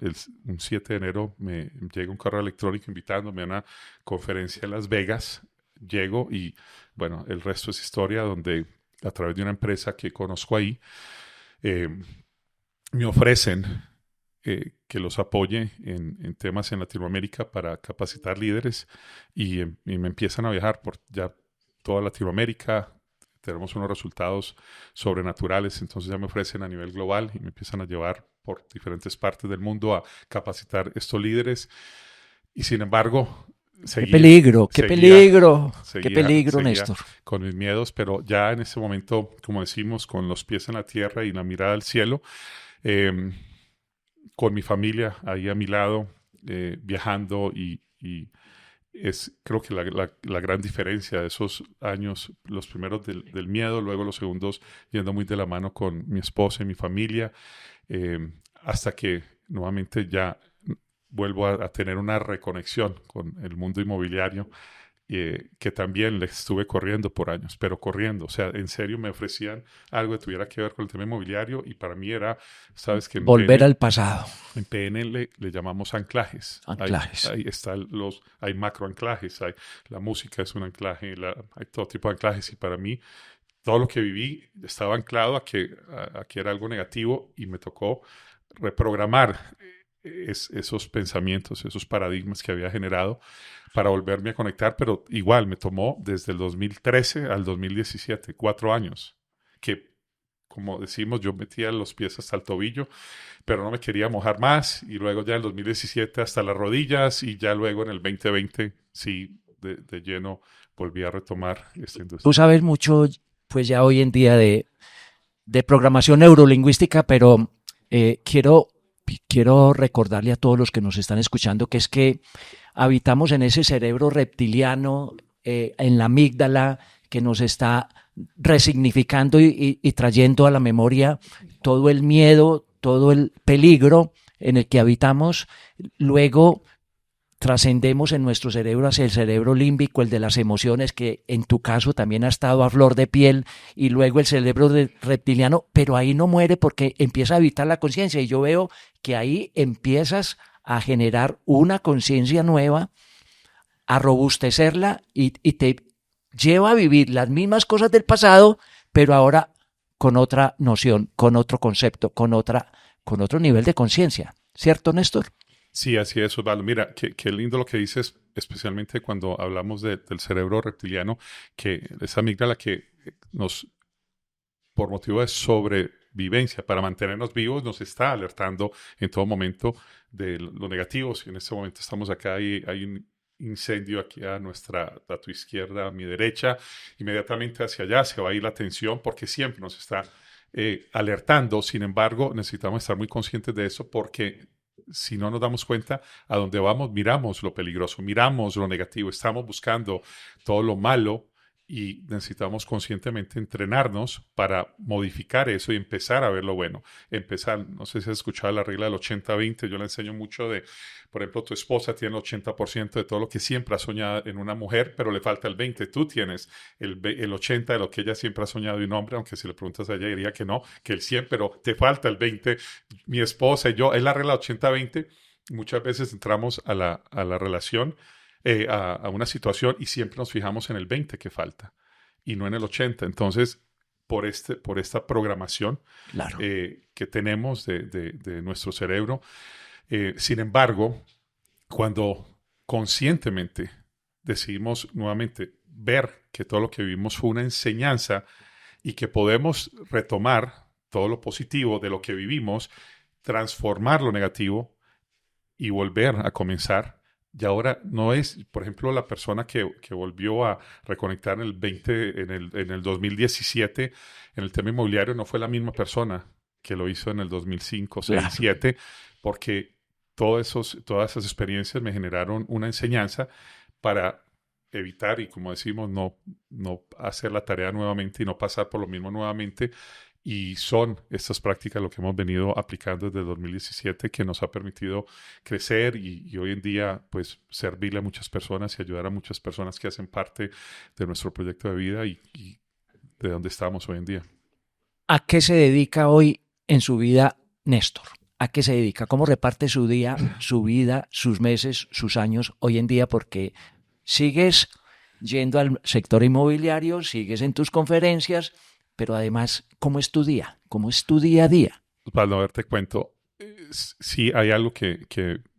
un 7 de enero, me llega un correo electrónico invitándome a una conferencia en Las Vegas. Llego y, bueno, el resto es historia, donde a través de una empresa que conozco ahí, eh, me ofrecen que los apoye en temas en Latinoamérica para capacitar líderes y me empiezan a viajar por ya toda Latinoamérica. Tenemos unos resultados sobrenaturales, entonces ya me ofrecen a nivel global y me empiezan a llevar por diferentes partes del mundo a capacitar estos líderes. Y sin embargo, Qué seguía, peligro, qué seguía, peligro, qué seguía, peligro, seguía Néstor. con mis miedos, pero ya en ese momento, como decimos, con los pies en la tierra y la mirada al cielo, eh, con mi familia ahí a mi lado, viajando creo que la gran diferencia de esos años, los primeros del miedo, luego los segundos yendo muy de la mano con mi esposa y mi familia, eh, hasta que nuevamente ya vuelvo a tener una reconexión con el mundo inmobiliario, que también le estuve corriendo por años, pero corriendo, o sea, en serio me ofrecían algo que tuviera que ver con el tema inmobiliario y para mí era, sabes que Volver al pasado. en PN le llamamos anclajes. Anclajes. Hay macroanclajes, la música es un anclaje, hay todo tipo de anclajes y para mí todo lo que viví estaba anclado a que era algo negativo y me tocó reprogramar esos pensamientos, esos paradigmas que había generado para volverme a conectar, pero igual me tomó desde el 2013 al 2017, 4 años, que como decimos, yo metía los pies hasta el tobillo, pero no me quería mojar más y luego ya en el 2017 hasta las rodillas y ya luego en el 2020 sí, de lleno volví a retomar esta industria. Tú sabes mucho, pues ya hoy en día de programación neurolingüística, pero quiero recordarle a todos los que nos están escuchando que es que habitamos en ese cerebro reptiliano, en la amígdala, que nos está resignificando y trayendo a la memoria todo el miedo, todo el peligro en el que habitamos. Luego trascendemos en nuestro cerebro hacia el cerebro límbico, el de las emociones, que en tu caso también ha estado a flor de piel, y luego el cerebro reptiliano, pero ahí no muere porque empieza a habitar la conciencia y yo veo que ahí empiezas a generar una conciencia nueva, a robustecerla y te lleva a vivir las mismas cosas del pasado, pero ahora con otra noción, con otro concepto, con otro nivel de conciencia. ¿Cierto, Néstor? Sí, así es, Osvaldo. Mira, qué lindo lo que dices, especialmente cuando hablamos del cerebro reptiliano, que esa amígdala que por motivo de sobrevivencia, para mantenernos vivos, nos está alertando en todo momento de lo negativo. Si en este momento estamos acá y hay un incendio aquí a tu izquierda, a mi derecha, inmediatamente hacia allá se va a ir la atención porque siempre nos está alertando. Sin embargo, necesitamos estar muy conscientes de eso porque si no nos damos cuenta a dónde vamos, miramos lo peligroso, miramos lo negativo, estamos buscando todo lo malo y necesitamos conscientemente entrenarnos para modificar eso y empezar a ver lo bueno. No sé si has escuchado la regla del 80-20, yo le enseño mucho por ejemplo, tu esposa tiene el 80% de todo lo que siempre ha soñado en una mujer, pero le falta el 20%. Tú tienes el 80% de lo que ella siempre ha soñado de un hombre, aunque si le preguntas a ella diría que no, que el 100%, pero te falta el 20%. Mi esposa y yo, es la regla 80-20. Muchas veces entramos a la relación, a una situación y siempre nos fijamos en el 20 que falta y no en el 80. Entonces, por esta programación claro, que tenemos de nuestro cerebro, sin embargo, cuando conscientemente decidimos nuevamente ver que todo lo que vivimos fue una enseñanza y que podemos retomar todo lo positivo de lo que vivimos, transformar lo negativo y volver a comenzar. Y ahora no es, por ejemplo, la persona que volvió a reconectar en el 2017 en el tema inmobiliario no fue la misma persona que lo hizo en el 2005, 6, claro. 2007, porque todas esas experiencias me generaron una enseñanza para evitar y, como decimos, no hacer la tarea nuevamente y no pasar por lo mismo nuevamente. Y son estas prácticas lo que hemos venido aplicando desde 2017 que nos ha permitido crecer y hoy en día pues servirle a muchas personas y ayudar a muchas personas que hacen parte de nuestro proyecto de vida y de donde estamos hoy en día. ¿A qué se dedica hoy en su vida Néstor? ¿A qué se dedica? ¿Cómo reparte su día, su vida, sus meses, sus años hoy en día? Porque sigues yendo al sector inmobiliario, sigues en tus conferencias, pero además, ¿cómo es tu día? ¿Cómo es tu día a día? Para no verte cuento, sí hay algo que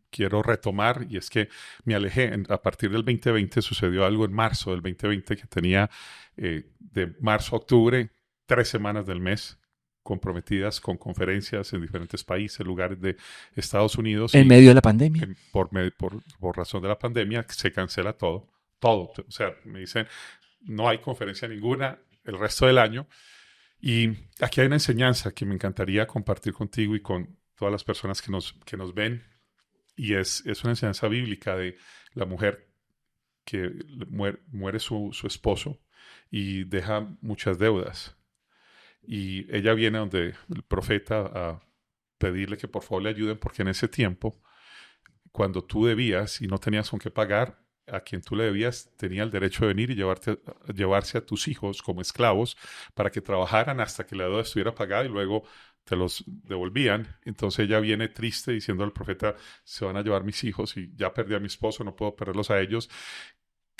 quiero retomar y es que me alejé. A partir del 2020 sucedió algo en marzo del 2020 que tenía de marzo a octubre 3 semanas del mes comprometidas con conferencias en diferentes países, lugares de Estados Unidos. En medio de la pandemia. Por razón de la pandemia se cancela todo. O sea, me dicen, no hay conferencia ninguna el resto del año. Y aquí hay una enseñanza que me encantaría compartir contigo y con todas las personas que nos ven. Y es una enseñanza bíblica de la mujer que muere su esposo y deja muchas deudas. Y ella viene donde el profeta a pedirle que por favor le ayuden, porque en ese tiempo, cuando tú debías y no tenías con qué pagar, a quien tú le debías tenía el derecho de venir y llevarse a tus hijos como esclavos para que trabajaran hasta que la deuda estuviera pagada y luego te los devolvían. Entonces ella viene triste diciendo al profeta, se van a llevar mis hijos y ya perdí a mi esposo, no puedo perderlos a ellos.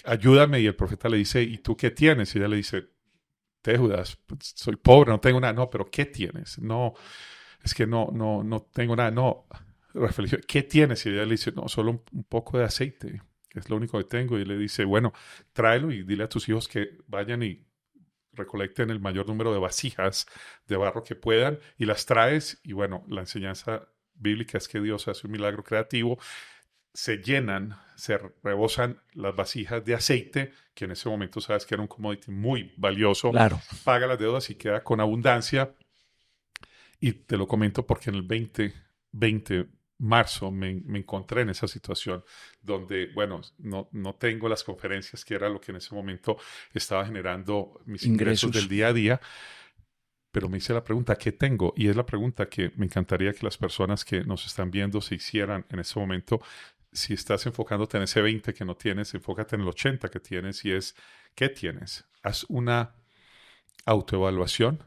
Ayúdame. Y el profeta le dice, ¿y tú qué tienes? Y ella le dice, Judas, pues, soy pobre, no tengo nada. No, pero ¿qué tienes? No, es que no tengo nada. No, Rafael, ¿qué tienes? Y ella le dice, no, solo un poco de aceite, que es lo único que tengo. Y le dice, bueno, tráelo y dile a tus hijos que vayan y recolecten el mayor número de vasijas de barro que puedan y las traes. Y bueno, la enseñanza bíblica es que Dios hace un milagro creativo. Se llenan, se rebosan las vasijas de aceite, que en ese momento sabes que era un commodity muy valioso. Claro. Paga las deudas y queda con abundancia. Y te lo comento porque en el 2020, marzo, me encontré en esa situación donde, bueno, no tengo las conferencias, que era lo que en ese momento estaba generando mis ingresos del día a día, pero me hice la pregunta, ¿qué tengo? Y es la pregunta que me encantaría que las personas que nos están viendo se hicieran en ese momento. Si estás enfocándote en ese 20 que no tienes, enfócate en el 80 que tienes y es, ¿qué tienes? Haz una autoevaluación.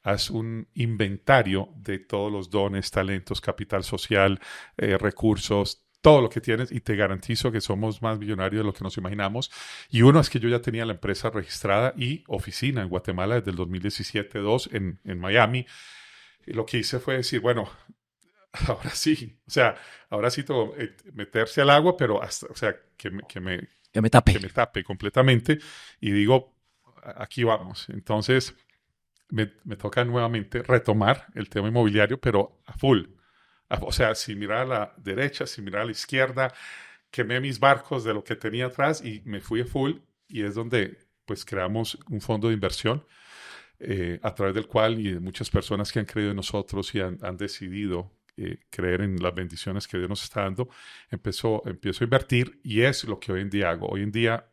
Haz un inventario de todos los dones, talentos, capital social, recursos, todo lo que tienes y te garantizo que somos más millonarios de lo que nos imaginamos. Y uno es que yo ya tenía la empresa registrada y oficina en Guatemala desde el 2017-2 en Miami. Y lo que hice fue decir, bueno, ahora sí, o sea, ahora sí todo, meterse al agua, pero hasta, o sea, que me tape. Que me tape completamente y digo, aquí vamos. Entonces me toca nuevamente retomar el tema inmobiliario, pero a full. O sea, sin mirar a la derecha, sin mirar a la izquierda, quemé mis barcos de lo que tenía atrás y me fui a full. Y es donde pues creamos un fondo de inversión a través del cual y de muchas personas que han creído en nosotros y han decidido creer en las bendiciones que Dios nos está dando, empiezo a invertir y es lo que hoy en día hago. Hoy en día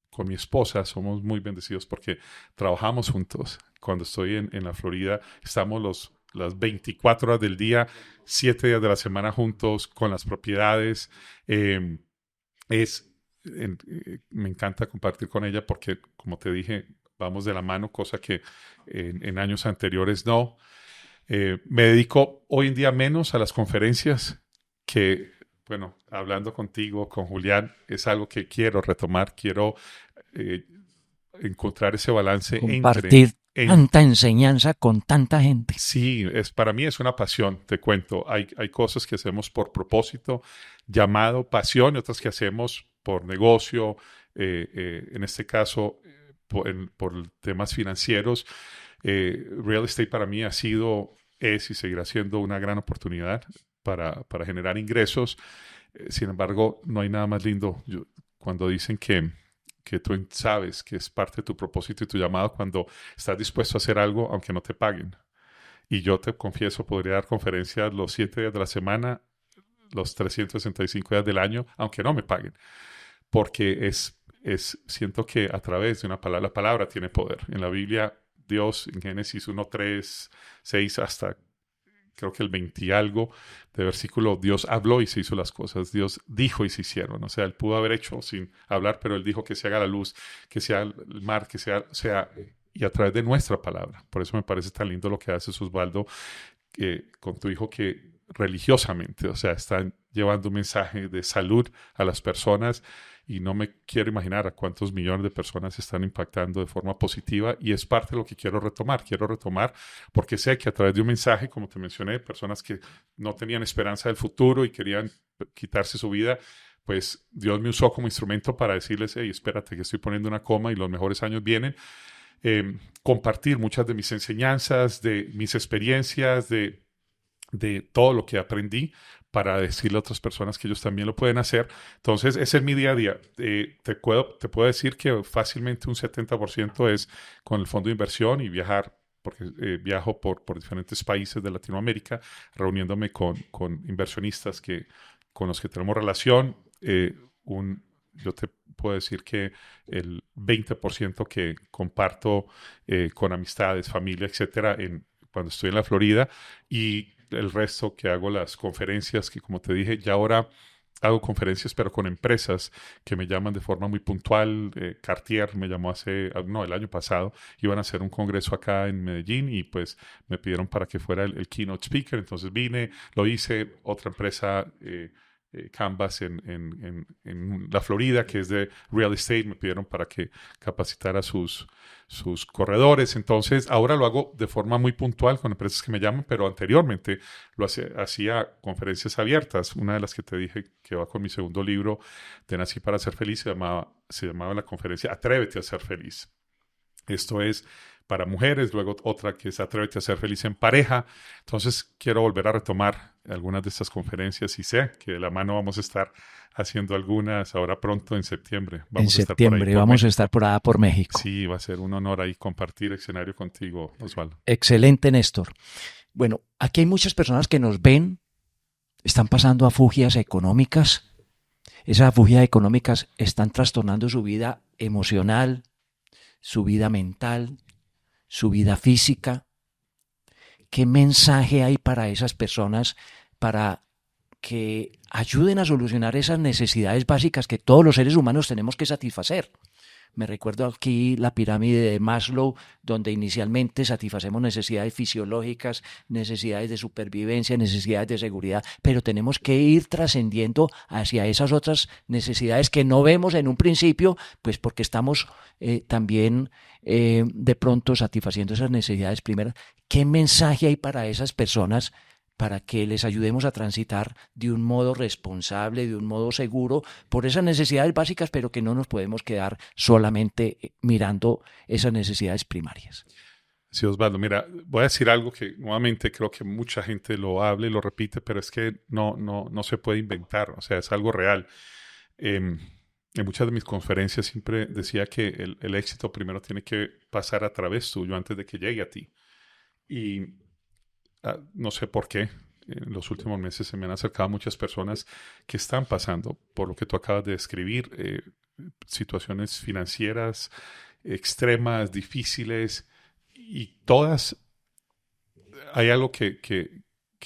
con mi esposa somos muy bendecidos porque trabajamos juntos. Cuando estoy en la Florida, estamos las 24 horas del día, 7 días de la semana juntos con las propiedades. Me encanta compartir con ella porque, como te dije, vamos de la mano, cosa que en años anteriores no. Me dedico hoy en día menos a las conferencias que, bueno, hablando contigo, con Julián, es algo que quiero retomar, quiero encontrar ese balance compartir tanta enseñanza con tanta gente. Sí, para mí es una pasión, te cuento. Hay cosas que hacemos por propósito, llamado pasión, y otras que hacemos por negocio, en este caso por temas financieros. Real estate para mí es y seguirá siendo una gran oportunidad para generar ingresos. Sin embargo, no hay nada más lindo cuando dicen que tú sabes que es parte de tu propósito y tu llamado cuando estás dispuesto a hacer algo aunque no te paguen. Y yo te confieso, podría dar conferencias los 7 días de la semana, los 365 días del año, aunque no me paguen. Porque siento que a través de una palabra, la palabra tiene poder. En la Biblia, Dios, en Génesis 1, 3, 6, hasta creo que el 20 y algo de versículo, Dios habló y se hizo las cosas. Dios dijo y se hicieron. O sea, Él pudo haber hecho sin hablar, pero Él dijo que se haga la luz, que sea el mar, que sea y a través de nuestra palabra. Por eso me parece tan lindo lo que hace Osvaldo con tu hijo, que religiosamente, o sea, están llevando un mensaje de salud a las personas y no me quiero imaginar a cuántos millones de personas están impactando de forma positiva y es parte de lo que quiero retomar. Quiero retomar porque sé que a través de un mensaje, como te mencioné, personas que no tenían esperanza del futuro y querían quitarse su vida, pues Dios me usó como instrumento para decirles, hey, espérate que estoy poniendo una coma y los mejores años vienen. Compartir muchas de mis enseñanzas, de mis experiencias, de todo lo que aprendí para decirle a otras personas que ellos también lo pueden hacer. Entonces, ese es mi día a día. Te puedo decir que fácilmente un 70% es con el fondo de inversión y viajar, porque viajo por diferentes países de Latinoamérica, reuniéndome con inversionistas con los que tenemos relación. yo te puedo decir que el 20% que comparto con amistades, familia, etcétera, cuando estoy en la Florida, y el resto que hago las conferencias, que como te dije, ya ahora hago conferencias, pero con empresas que me llaman de forma muy puntual. Cartier me llamó el año pasado, iban a hacer un congreso acá en Medellín y pues me pidieron para que fuera el keynote speaker, entonces vine, lo hice. Otra empresa, Canvas en la Florida, que es de real estate, me pidieron para que capacitara sus corredores. Entonces ahora lo hago de forma muy puntual con empresas que me llaman, pero anteriormente hacía conferencias abiertas. Una de las que te dije que va con mi segundo libro, de Nací para ser feliz, se llamaba la conferencia Atrévete a ser feliz. Esto es para mujeres, luego otra que es Atrévete a ser feliz en pareja. Entonces quiero volver a retomar algunas de estas conferencias y sé que de la mano vamos a estar haciendo algunas ahora pronto en septiembre. En septiembre vamos a estar por allá por México. Sí, va a ser un honor ahí compartir escenario contigo, Osvaldo. Excelente, Néstor. Bueno, aquí hay muchas personas que nos ven, están pasando afugias económicas. Esas afugias económicas están trastornando su vida emocional, su vida mental, su vida física. ¿Qué mensaje hay para esas personas para que ayuden a solucionar esas necesidades básicas que todos los seres humanos tenemos que satisfacer? Me recuerdo aquí la pirámide de Maslow, donde inicialmente satisfacemos necesidades fisiológicas, necesidades de supervivencia, necesidades de seguridad, pero tenemos que ir trascendiendo hacia esas otras necesidades que no vemos en un principio, pues porque estamos también de pronto satisfaciendo esas necesidades primeras. ¿Qué mensaje hay para esas personas para que les ayudemos a transitar de un modo responsable, de un modo seguro, por esas necesidades básicas, pero que no nos podemos quedar solamente mirando esas necesidades primarias? Sí, Osvaldo, mira, voy a decir algo que nuevamente creo que mucha gente lo habla y lo repite, pero es que no se puede inventar, o sea, es algo real. En muchas de mis conferencias siempre decía que el éxito primero tiene que pasar a través tuyo antes de que llegue a ti. Y no sé por qué, en los últimos meses se me han acercado muchas personas que están pasando por lo que tú acabas de describir, situaciones financieras extremas, difíciles, y todas hay algo que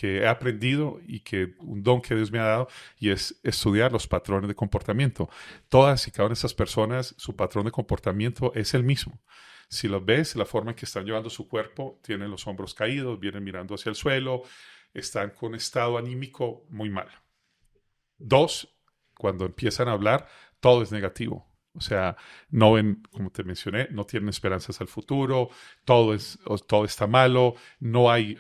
he aprendido y que un don que Dios me ha dado, y es estudiar los patrones de comportamiento. Todas y cada una de esas personas, su patrón de comportamiento es el mismo. Si los ves, la forma en que están llevando su cuerpo, tienen los hombros caídos, vienen mirando hacia el suelo, están con estado anímico muy mal. Dos, cuando empiezan a hablar, todo es negativo. O sea, no ven, como te mencioné, no tienen esperanzas al futuro, todo está malo, no hay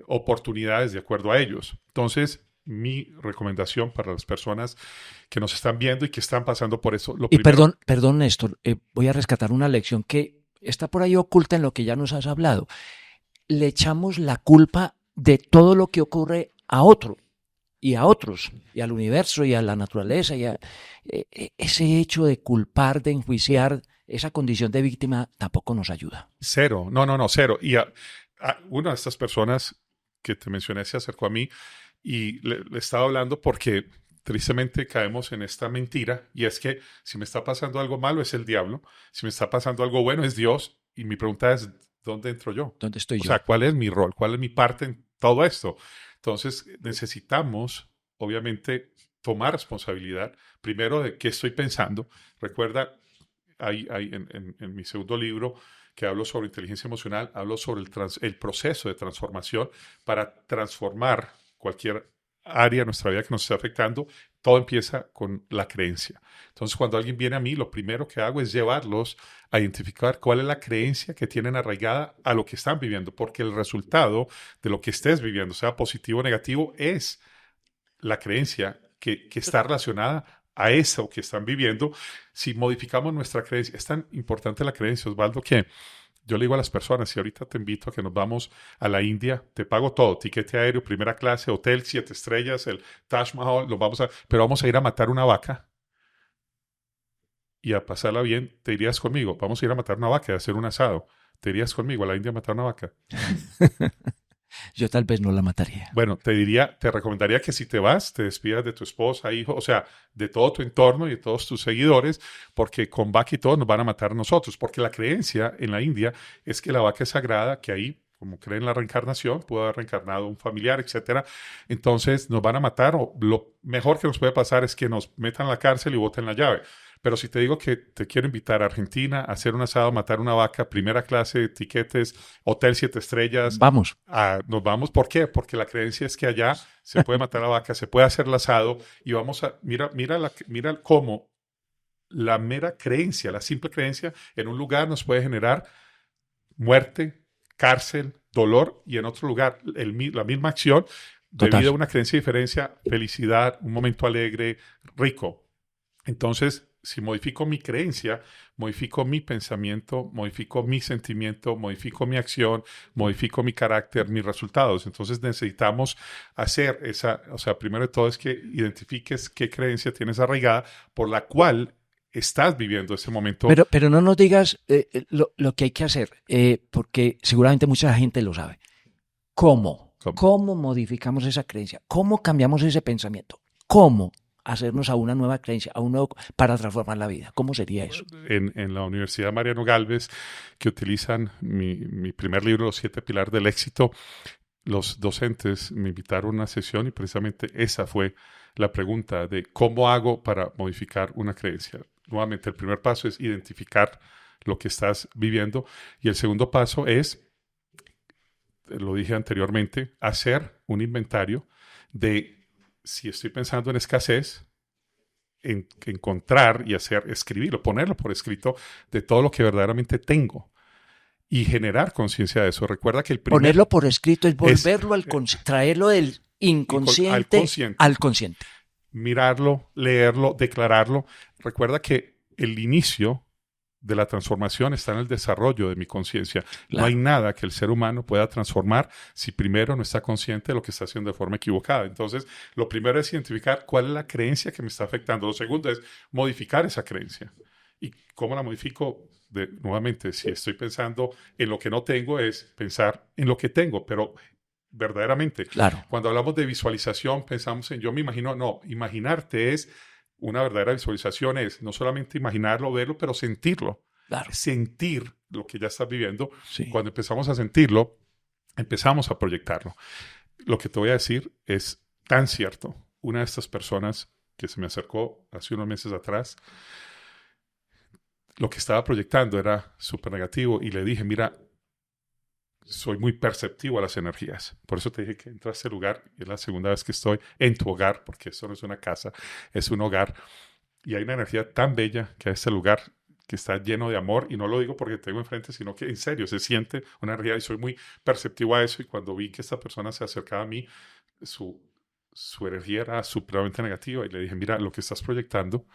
oportunidades de acuerdo a ellos. Entonces, mi recomendación para las personas que nos están viendo y que están pasando por eso. Perdón, Néstor, voy a rescatar una lección que está por ahí oculta en lo que ya nos has hablado. Le echamos la culpa de todo lo que ocurre a otro y a otros, y al universo y a la naturaleza. Ese hecho de culpar, de enjuiciar, esa condición de víctima tampoco nos ayuda. Cero, no, cero. Y una de estas personas que te mencioné se acercó a mí y le estaba hablando porque tristemente caemos en esta mentira, y es que si me está pasando algo malo es el diablo, si me está pasando algo bueno es Dios, y mi pregunta es, ¿dónde entro yo? ¿Dónde estoy yo? O sea, ¿cuál es mi rol? ¿Cuál es mi parte en todo esto? Entonces necesitamos, obviamente, tomar responsabilidad primero de qué estoy pensando. Recuerda, en mi segundo libro, que hablo sobre inteligencia emocional, hablo sobre el proceso de transformación para transformar cualquier área de nuestra vida que nos esté afectando. Todo empieza con la creencia. Entonces, cuando alguien viene a mí, lo primero que hago es llevarlos a identificar cuál es la creencia que tienen arraigada a lo que están viviendo, porque el resultado de lo que estés viviendo, sea positivo o negativo, es la creencia que está relacionada a eso que están viviendo. Si modificamos nuestra creencia, es tan importante la creencia, Osvaldo, que yo le digo a las personas, si ahorita te invito a que nos vamos a la India, te pago todo, tiquete aéreo, primera clase, hotel, 7 estrellas, el Taj Mahal, pero vamos a ir a matar una vaca y a pasarla bien. ¿Te irías conmigo? Vamos a ir a matar una vaca y a hacer un asado. ¿Te irías conmigo a la India a matar una vaca? Yo tal vez no la mataría. Bueno, te recomendaría que si te vas, te despidas de tu esposa, hijo, o sea, de todo tu entorno y de todos tus seguidores, porque con vaca y todo nos van a matar a nosotros, porque la creencia en la India es que la vaca es sagrada, que ahí, como creen en la reencarnación, pudo haber reencarnado un familiar, etcétera. Entonces nos van a matar, o lo mejor que nos puede pasar es que nos metan a la cárcel y boten la llave. Pero si te digo que te quiero invitar a Argentina a hacer un asado, matar una vaca, primera clase, tiquetes, hotel 7 estrellas, Vamos. nos vamos. ¿Por qué? Porque la creencia es que allá se puede matar la vaca, se puede hacer el asado y vamos a, mira cómo la mera creencia, la simple creencia en un lugar nos puede generar muerte, cárcel, dolor y en otro lugar la misma acción Total. debido a una creencia diferencia, felicidad, un momento alegre, rico. Entonces, si modifico mi creencia, modifico mi pensamiento, modifico mi sentimiento, modifico mi acción, modifico mi carácter, mis resultados. Entonces necesitamos hacer esa, o sea, primero de todo es que identifiques qué creencia tienes arraigada por la cual estás viviendo ese momento. Pero no nos digas lo que hay que hacer, porque seguramente mucha gente lo sabe. ¿Cómo? ¿Cómo modificamos esa creencia? ¿Cómo cambiamos ese pensamiento? ¿Cómo hacernos a una nueva creencia, a un nuevo, para transformar la vida? ¿Cómo sería eso? En la Universidad Mariano Galvez, que utilizan mi primer libro, Los 7 Pilares del Éxito, los docentes me invitaron a una sesión y precisamente esa fue la pregunta de cómo hago para modificar una creencia. Nuevamente, el primer paso es identificar lo que estás viviendo y el segundo paso es, lo dije anteriormente, hacer un inventario de si estoy pensando en escasez, encontrar y escribirlo, ponerlo por escrito de todo lo que verdaderamente tengo y generar conciencia de eso. Recuerda que el primer... Ponerlo por escrito es volverlo traerlo del inconsciente al consciente. Mirarlo, leerlo, declararlo. Recuerda que el inicio de la transformación está en el desarrollo de mi conciencia. Claro. No hay nada que el ser humano pueda transformar si primero no está consciente de lo que está haciendo de forma equivocada. Entonces, lo primero es identificar cuál es la creencia que me está afectando. Lo segundo es modificar esa creencia. ¿Y cómo la modifico? Nuevamente, si estoy pensando en lo que no tengo, es pensar en lo que tengo, pero verdaderamente. Claro. Cuando hablamos de visualización, pensamos en yo me imagino, no, imaginarte es una verdadera visualización es no solamente imaginarlo, verlo, pero sentirlo. Claro. Sentir lo que ya estás viviendo. Sí. Cuando empezamos a sentirlo, empezamos a proyectarlo. Lo que te voy a decir es tan cierto. Una de estas personas que se me acercó hace unos meses atrás, lo que estaba proyectando era súper negativo y le dije, mira, soy muy perceptivo a las energías. Por eso te dije que entro a este lugar. Es la segunda vez que estoy en tu hogar, porque esto no es una casa, es un hogar. Y hay una energía tan bella que hay este lugar que está lleno de amor. Y no lo digo porque tengo enfrente, sino que en serio se siente una energía y soy muy perceptivo a eso. Y cuando vi que esta persona se acercaba a mí, su energía era supremamente negativa. Y le dije, mira, lo que estás proyectando,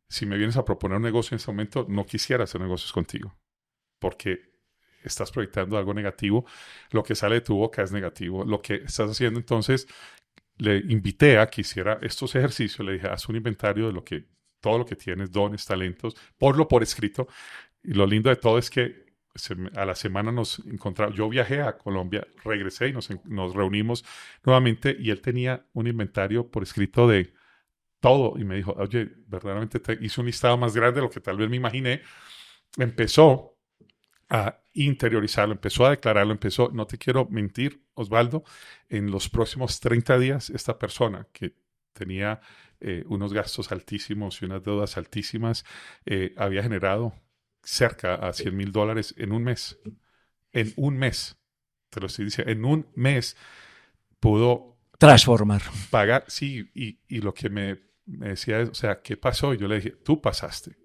si me vienes a proponer un negocio en este momento, no quisiera hacer negocios contigo. Porque estás proyectando algo negativo, lo que sale de tu boca es negativo. Lo que estás haciendo, entonces, le invité a que hiciera estos ejercicios, le dije, haz un inventario de todo lo que tienes, dones, talentos, ponlo por escrito. Y lo lindo de todo es que a la semana nos encontramos, yo viajé a Colombia, regresé y nos reunimos nuevamente y él tenía un inventario por escrito de todo y me dijo, oye, verdaderamente hice un listado más grande de lo que tal vez me imaginé. Empezó a interiorizarlo, empezó a declararlo, no te quiero mentir, Osvaldo, en los próximos 30 días esta persona que tenía unos gastos altísimos y unas deudas altísimas, había generado cerca a $100,000 en un mes. En un mes, te lo estoy diciendo, en un mes pudo transformar. Pagar, sí, y lo que me decía es, o sea, ¿qué pasó? Y yo le dije, tú pasaste.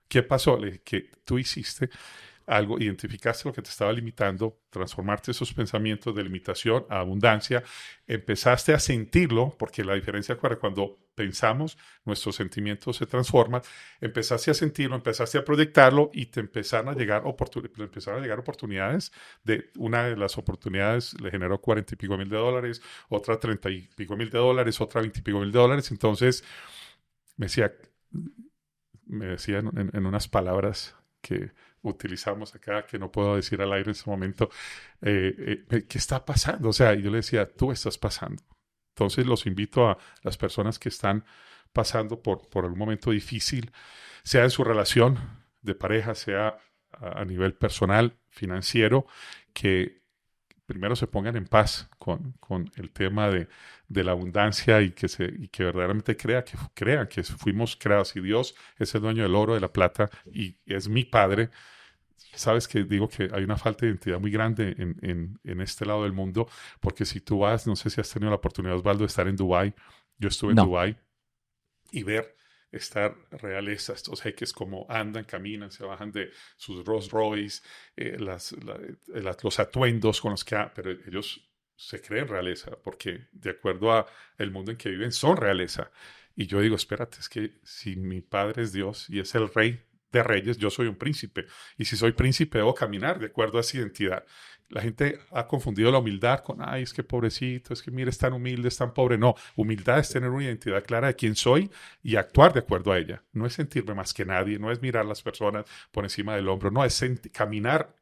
¿Qué pasó? Le dije, que tú hiciste algo, identificaste lo que te estaba limitando, transformarte esos pensamientos de limitación a abundancia, empezaste a sentirlo, porque la diferencia cuando pensamos, nuestros sentimientos se transforman, empezaste a sentirlo, empezaste a proyectarlo y te empezaron a llegar oportunidades. Una de las oportunidades le generó $40 y pico mil, otra $30 y pico mil, otra $20 y pico mil. Entonces me decía en unas palabras que utilizamos acá, que no puedo decir al aire en este momento, ¿qué está pasando? O sea, yo le decía, tú estás pasando. Entonces los invito a las personas que están pasando por un momento difícil, sea en su relación de pareja, sea a nivel personal, financiero, que primero se pongan en paz con el tema de la abundancia y que verdaderamente crean que fuimos creados y Dios es el dueño del oro, de la plata y es mi Padre. Sabes que digo que hay una falta de identidad muy grande en este lado del mundo, porque si tú vas, no sé si has tenido la oportunidad, Osvaldo, de estar en Dubái. Yo estuve en No. Dubái y ver esta realeza, estos jeques como andan, caminan, se bajan de sus Rolls Royce, los atuendos con los que... pero ellos se creen realeza, porque de acuerdo a el mundo en que viven son realeza. Y yo digo, espérate, es que si mi padre es Dios y es el rey de reyes, yo soy un príncipe. Y si soy príncipe, debo caminar de acuerdo a esa identidad. La gente ha confundido la humildad con, ay, es que pobrecito, es que mire, es tan humilde, es tan pobre. No, humildad es tener una identidad clara de quién soy y actuar de acuerdo a ella. No es sentirme más que nadie, no es mirar a las personas por encima del hombro, no, es caminar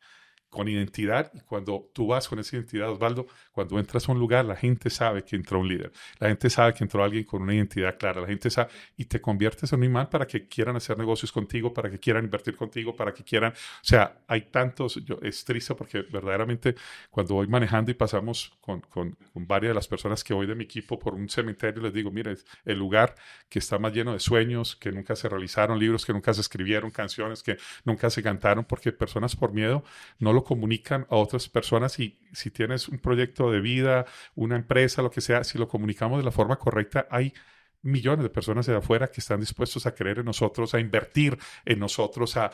con identidad. Y cuando tú vas con esa identidad, Osvaldo, cuando entras a un lugar, la gente sabe que entró un líder, la gente sabe que entró alguien con una identidad clara, la gente sabe, y te conviertes en un imán para que quieran hacer negocios contigo, para que quieran invertir contigo, para que quieran, o sea, hay tantos, es triste porque verdaderamente cuando voy manejando y pasamos con varias de las personas que voy de mi equipo por un cementerio, les digo, mire, es el lugar que está más lleno de sueños, que nunca se realizaron, libros que nunca se escribieron, canciones que nunca se cantaron, porque personas por miedo no lo comunican a otras personas. Y si tienes un proyecto de vida, una empresa, lo que sea, si lo comunicamos de la forma correcta, hay millones de personas de afuera que están dispuestos a creer en nosotros, a invertir en nosotros, a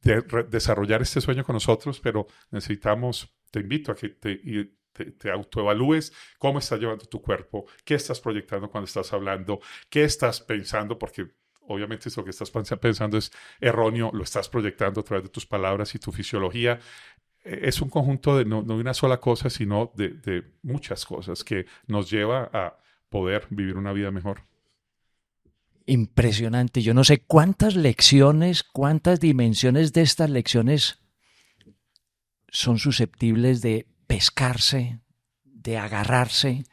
desarrollar este sueño con nosotros, pero necesitamos, te invito a que te autoevalúes cómo estás llevando tu cuerpo, qué estás proyectando cuando estás hablando, qué estás pensando, porque obviamente eso que estás pensando es erróneo, lo estás proyectando a través de tus palabras y tu fisiología. Es un conjunto de no de una sola cosa, sino de muchas cosas que nos lleva a poder vivir una vida mejor. Impresionante. Yo no sé cuántas lecciones, cuántas dimensiones de estas lecciones son susceptibles de pescarse, de agarrarse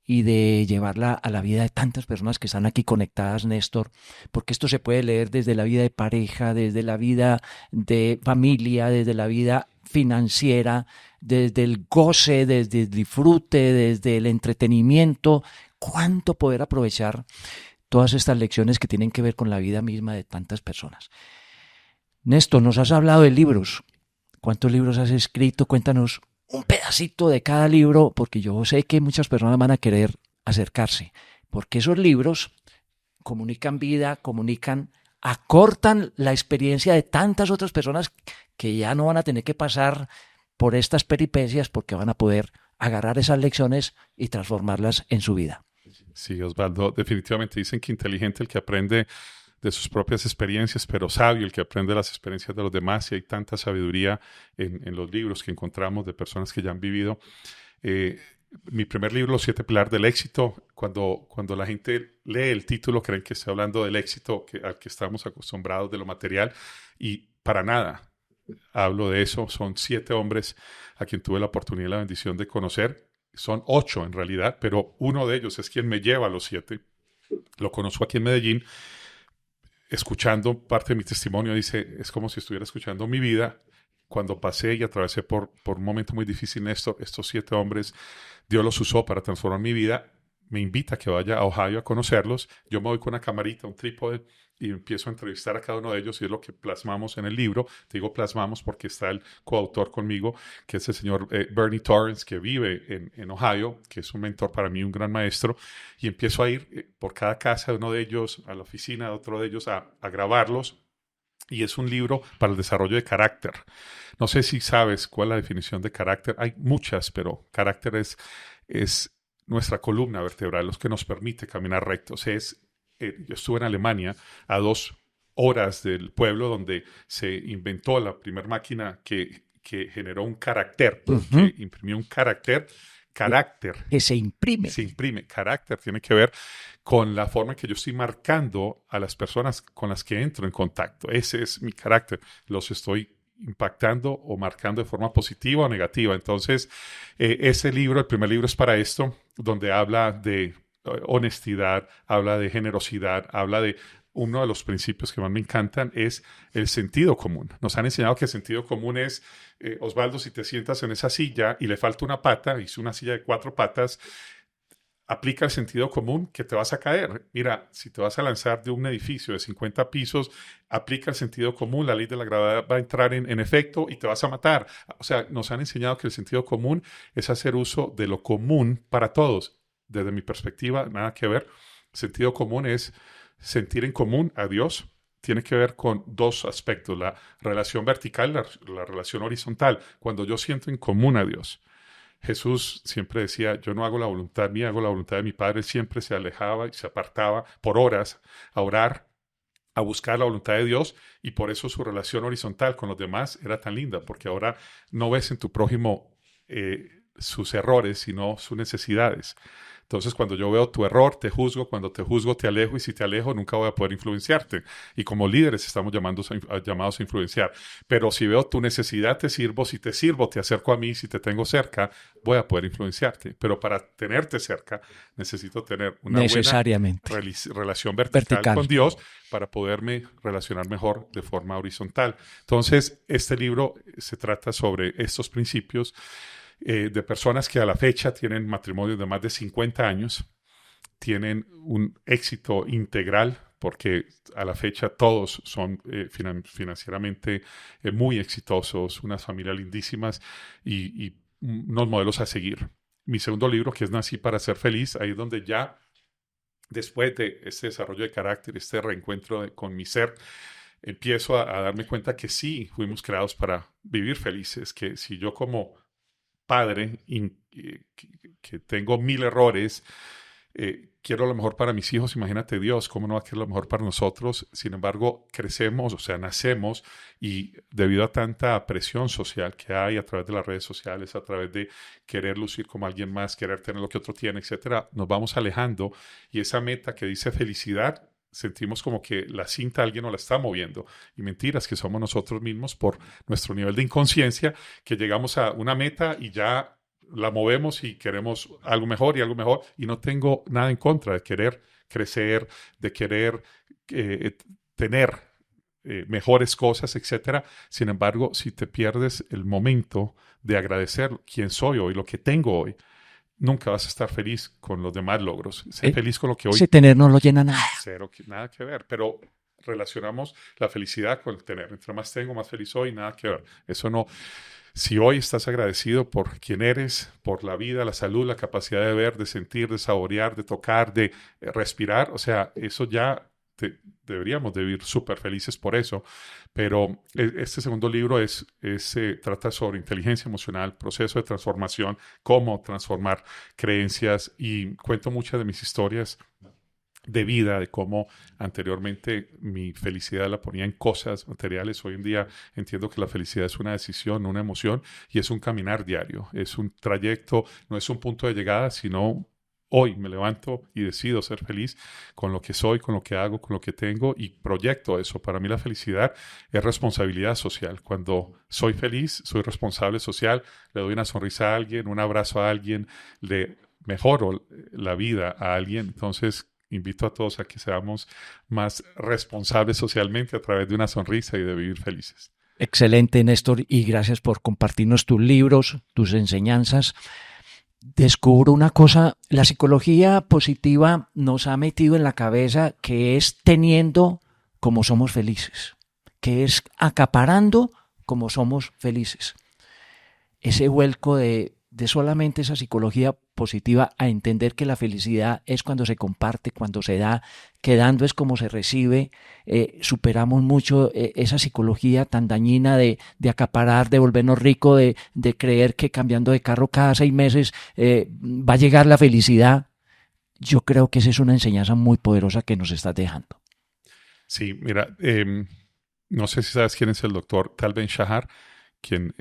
y de llevarla a la vida de tantas personas que están aquí conectadas, Néstor, porque esto se puede leer desde la vida de pareja, desde la vida de familia, desde la vida financiera, desde el goce, desde el disfrute, desde el entretenimiento. ¿Cuánto poder aprovechar todas estas lecciones que tienen que ver con la vida misma de tantas personas? Néstor, nos has hablado de libros. ¿Cuántos libros has escrito? Cuéntanos un pedacito de cada libro, porque yo sé que muchas personas van a querer acercarse, porque esos libros comunican vida, acortan la experiencia de tantas otras personas que ya no van a tener que pasar por estas peripecias, porque van a poder agarrar esas lecciones y transformarlas en su vida. Sí, Osvaldo, definitivamente dicen que inteligente el que aprende de sus propias experiencias, pero sabio el que aprende las experiencias de los demás, y hay tanta sabiduría en los libros que encontramos de personas que ya han vivido. Mi primer libro, Los 7 Pilares del Éxito, cuando la gente lee el título creen que estoy hablando del éxito al que estamos acostumbrados, de lo material, y para nada hablo de eso. Son 7 hombres a quien tuve la oportunidad y la bendición de conocer. Son 8 en realidad, pero uno de ellos es quien me lleva a los 7. Lo conozco aquí en Medellín. Escuchando parte de mi testimonio, dice, es como si estuviera escuchando mi vida. Cuando pasé y atravesé por un momento muy difícil, estos 7 hombres, Dios los usó para transformar mi vida. Me invita a que vaya a Ohio a conocerlos. Yo me voy con una camarita, un trípode, y empiezo a entrevistar a cada uno de ellos, y es lo que plasmamos en el libro. Te digo plasmamos porque está el coautor conmigo, que es el señor Bernie Torrance, que vive en Ohio, que es un mentor para mí, un gran maestro, y empiezo a ir por cada casa de uno de ellos, a la oficina de otro de ellos, a grabarlos. Y es un libro para el desarrollo de carácter. No sé si sabes cuál es la definición de carácter. Hay muchas, pero carácter es nuestra columna vertebral, lo que nos permite caminar rectos. Yo estuve en Alemania a 2 horas del pueblo donde se inventó la primera máquina que generó un carácter, que imprimió un carácter carácter. Que se imprime. Se imprime. Carácter tiene que ver con la forma en que yo estoy marcando a las personas con las que entro en contacto. Ese es mi carácter. Los estoy impactando o marcando de forma positiva o negativa. Entonces, ese libro, el primer libro es para esto, donde habla de honestidad, habla de generosidad, habla de uno de los principios que más me encantan es el sentido común. Nos han enseñado que el sentido común es, Osvaldo, si te sientas en esa silla y le falta una pata, hice una silla de 4 patas, aplica el sentido común que te vas a caer. Mira, si te vas a lanzar de un edificio de 50 pisos, aplica el sentido común, la ley de la gravedad va a entrar en efecto y te vas a matar. O sea, nos han enseñado que el sentido común es hacer uso de lo común para todos. Desde mi perspectiva, nada que ver. El sentido común es sentir en común a Dios. Tiene que ver con 2 aspectos, la relación vertical, la relación horizontal. Cuando yo siento en común a Dios. Jesús siempre decía, yo no hago la voluntad mía, hago la voluntad de mi Padre. Siempre se alejaba y se apartaba por horas a orar, a buscar la voluntad de Dios, y por eso su relación horizontal con los demás era tan linda, porque ahora no ves en tu prójimo sus errores, sino sus necesidades. Entonces, cuando yo veo tu error, te juzgo, cuando te juzgo, te alejo, y si te alejo, nunca voy a poder influenciarte. Y como líderes estamos llamados a influenciar. Pero si veo tu necesidad, te sirvo, si te sirvo, te acerco a mí, si te tengo cerca, voy a poder influenciarte. Pero para tenerte cerca, necesito tener una buena relación vertical con Dios para poderme relacionar mejor de forma horizontal. Entonces, este libro se trata sobre estos principios de personas que a la fecha tienen matrimonios de más de 50 años, tienen un éxito integral, porque a la fecha todos son financieramente muy exitosos, unas familias lindísimas y unos modelos a seguir. Mi segundo libro, que es Nací para ser feliz, ahí es donde ya, después de este desarrollo de carácter, este reencuentro con mi ser, empiezo a darme cuenta que sí fuimos creados para vivir felices, que si yo como padre que tengo 1000 errores, quiero lo mejor para mis hijos, imagínate Dios, ¿cómo no va a querer lo mejor para nosotros? Sin embargo, crecemos, o sea, nacemos, y debido a tanta presión social que hay a través de las redes sociales, a través de querer lucir como alguien más, querer tener lo que otro tiene, etcétera, nos vamos alejando, y esa meta que dice felicidad, sentimos como que la cinta alguien nos la está moviendo, y mentiras, que somos nosotros mismos por nuestro nivel de inconsciencia, que llegamos a una meta y ya la movemos y queremos algo mejor, y no tengo nada en contra de querer crecer, de querer tener mejores cosas, etcétera. Sin embargo, si te pierdes el momento de agradecer quién soy hoy, lo que tengo hoy, nunca vas a estar feliz con los demás logros. Sé feliz con lo que hoy... Ese tener no lo llena nada. Nada que ver, pero relacionamos la felicidad con el tener. Entre más tengo, más feliz soy, nada que ver. Eso no... Si hoy estás agradecido por quién eres, por la vida, la salud, la capacidad de ver, de sentir, de saborear, de tocar, de respirar, o sea, eso ya deberíamos de vivir súper felices por eso. Pero este segundo libro trata sobre inteligencia emocional, proceso de transformación, cómo transformar creencias, y cuento muchas de mis historias de vida, de cómo anteriormente mi felicidad la ponía en cosas materiales. Hoy en día entiendo que la felicidad es una decisión, una emoción, y es un caminar diario, es un trayecto, no es un punto de llegada, sino hoy me levanto y decido ser feliz con lo que soy, con lo que hago, con lo que tengo, y proyecto eso. Para mí la felicidad es responsabilidad social. Cuando soy feliz, soy responsable social, le doy una sonrisa a alguien, un abrazo a alguien, le mejoro la vida a alguien. Entonces, invito a todos a que seamos más responsables socialmente a través de una sonrisa y de vivir felices. Excelente, Néstor, y gracias por compartirnos tus libros, tus enseñanzas. Descubro una cosa, la psicología positiva nos ha metido en la cabeza que es teniendo como somos felices, que es acaparando como somos felices. Ese vuelco de solamente esa psicología positiva a entender que la felicidad es cuando se comparte, cuando se da, que dando es como se recibe. Superamos mucho esa psicología tan dañina de acaparar, de volvernos ricos, de creer que cambiando de carro cada 6 meses va a llegar la felicidad. Yo creo que esa es una enseñanza muy poderosa que nos estás dejando. Sí, mira, no sé si sabes quién es el doctor Tal Ben Shahar, quien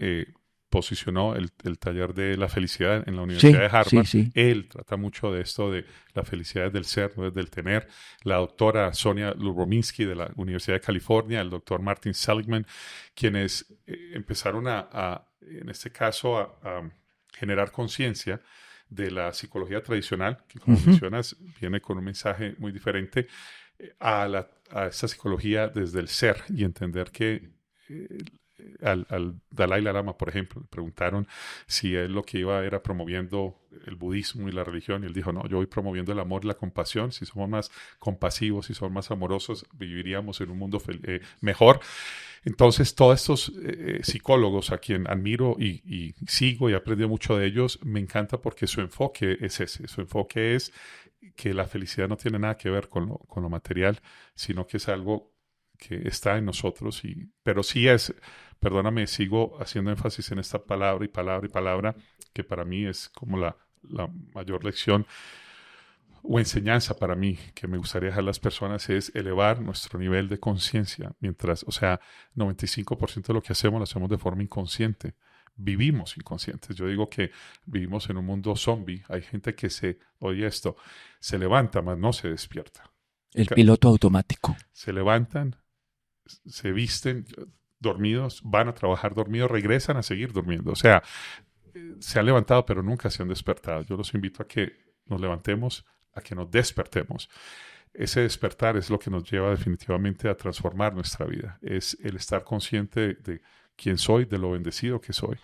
posicionó el taller de la felicidad en la Universidad de Harvard. Sí. Él trata mucho de esto de la felicidad del ser, no del tener. La doctora Sonia Lubomirsky de la Universidad de California, el doctor Martin Seligman, quienes empezaron en este caso, a generar conciencia de la psicología tradicional, que como mencionas, viene con un mensaje muy diferente, a esta psicología desde el ser y entender que al Dalai Lama, por ejemplo, le preguntaron si él lo que iba era promoviendo el budismo y la religión, y él dijo, no, yo voy promoviendo el amor y la compasión. Si somos más compasivos, si somos más amorosos, viviríamos en un mundo mejor. Entonces, todos estos psicólogos a quien admiro y sigo y he aprendido mucho de ellos, me encanta porque su enfoque es ese. Su enfoque es que la felicidad no tiene nada que ver con lo material, sino que es algo que está en nosotros. Pero sí perdóname, sigo haciendo énfasis en esta palabra, que para mí es como la mayor lección o enseñanza para mí que me gustaría dejar a las personas, es elevar nuestro nivel de conciencia. 95% de lo que hacemos lo hacemos de forma inconsciente. Vivimos inconscientes. Yo digo que vivimos en un mundo zombie. Hay gente que se levanta, mas no se despierta. El piloto automático. Se levantan, se visten dormidos, van a trabajar dormidos, regresan a seguir durmiendo. O sea, se han levantado pero nunca se han despertado. Yo los invito a que nos levantemos, a que nos despertemos. Ese despertar es lo que nos lleva definitivamente a transformar nuestra vida. Es el estar consciente de quién soy, de lo bendecido que soy.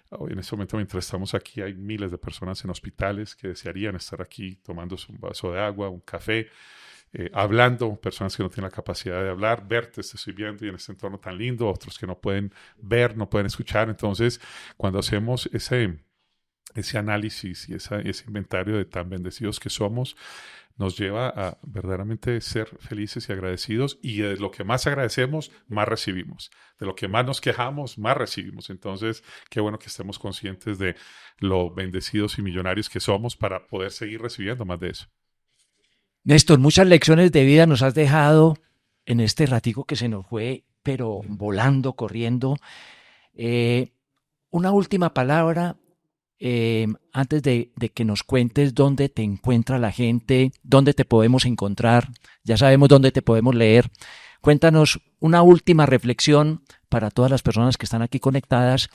Hoy en este momento, mientras estamos aquí, hay miles de personas en hospitales que desearían estar aquí tomándose un vaso de agua, un café, hablando, personas que no tienen la capacidad de hablar, verte, te estoy viendo y en este entorno tan lindo, otros que no pueden ver, no pueden escuchar. Entonces, cuando hacemos ese análisis y ese inventario de tan bendecidos que somos, nos lleva a verdaderamente ser felices y agradecidos, y de lo que más agradecemos, más recibimos. De lo que más nos quejamos, más recibimos. Entonces, qué bueno que estemos conscientes de lo bendecidos y millonarios que somos para poder seguir recibiendo más de eso. Néstor, muchas lecciones de vida nos has dejado en este ratico que se nos fue, pero volando, corriendo. Una última palabra antes de que nos cuentes dónde te encuentra la gente, dónde te podemos encontrar. Ya sabemos dónde te podemos leer. Cuéntanos una última reflexión para todas las personas que están aquí conectadas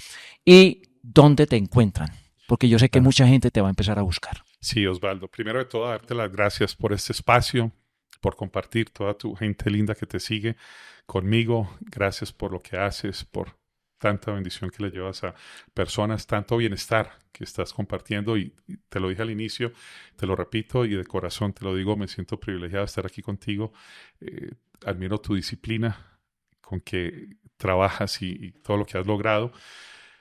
y dónde te encuentran, porque yo sé que mucha gente te va a empezar a buscar. Sí, Osvaldo. Primero de todo, darte las gracias por este espacio, por compartir toda tu gente linda que te sigue conmigo. Gracias por lo que haces, por tanta bendición que le llevas a personas, tanto bienestar que estás compartiendo. Y te lo dije al inicio, te lo repito y de corazón te lo digo, me siento privilegiado de estar aquí contigo. Admiro tu disciplina con que trabajas y todo lo que has logrado.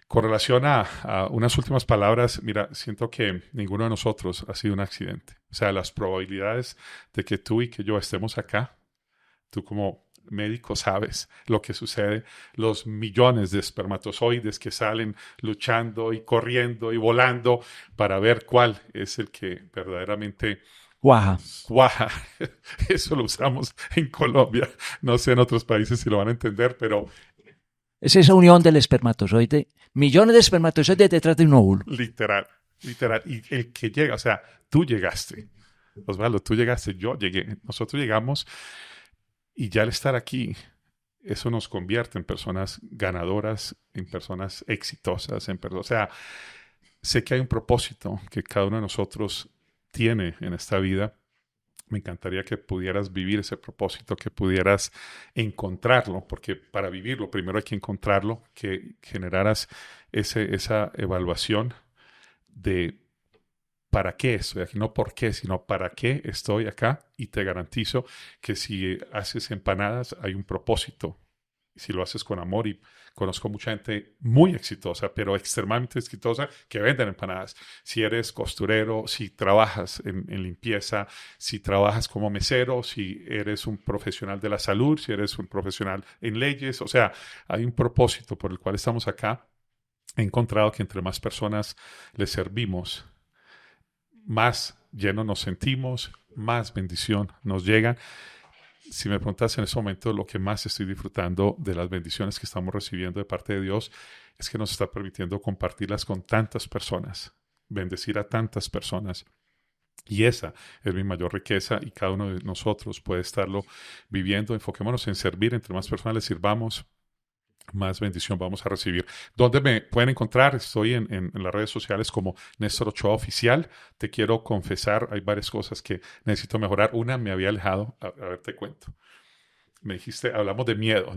Con relación a unas últimas palabras, mira, siento que ninguno de nosotros ha sido un accidente. O sea, las probabilidades de que tú y que yo estemos acá, tú como médico sabes lo que sucede, los millones de espermatozoides que salen luchando y corriendo y volando para ver cuál es el que verdaderamente Guaja. Eso lo usamos en Colombia. No sé en otros países si lo van a entender, pero es esa unión del espermatozoide, millones de espermatozoides detrás de un óvulo. Literal. Y el que llega, o sea, tú llegaste, Osvaldo, tú llegaste, yo llegué, nosotros llegamos, y ya al estar aquí, eso nos convierte en personas ganadoras, en personas exitosas, o sea, sé que hay un propósito que cada uno de nosotros tiene en esta vida. Me encantaría que pudieras vivir ese propósito, que pudieras encontrarlo, porque para vivirlo primero hay que encontrarlo, que generaras esa evaluación de para qué estoy aquí, no por qué, sino para qué estoy acá. Y te garantizo que si haces empanadas hay un propósito. Si lo haces con amor, y conozco mucha gente muy exitosa, pero extremadamente exitosa, que venden empanadas. Si eres costurero, si trabajas en limpieza, si trabajas como mesero, si eres un profesional de la salud, si eres un profesional en leyes, o sea, hay un propósito por el cual estamos acá. He encontrado que entre más personas le servimos, más llenos nos sentimos, más bendición nos llega. si me preguntas en este momento, lo que más estoy disfrutando de las bendiciones que estamos recibiendo de parte de Dios es que nos está permitiendo compartirlas con tantas personas, bendecir a tantas personas. Y esa es mi mayor riqueza y cada uno de nosotros puede estarlo viviendo. Enfoquémonos en servir, entre más personas le sirvamos, más bendición vamos a recibir. ¿Dónde me pueden encontrar? Estoy en las redes sociales como Néstor Ochoa Oficial. Te quiero confesar, hay varias cosas que necesito mejorar. Una, me había alejado, a ver, te cuento. Me dijiste, hablamos de miedo.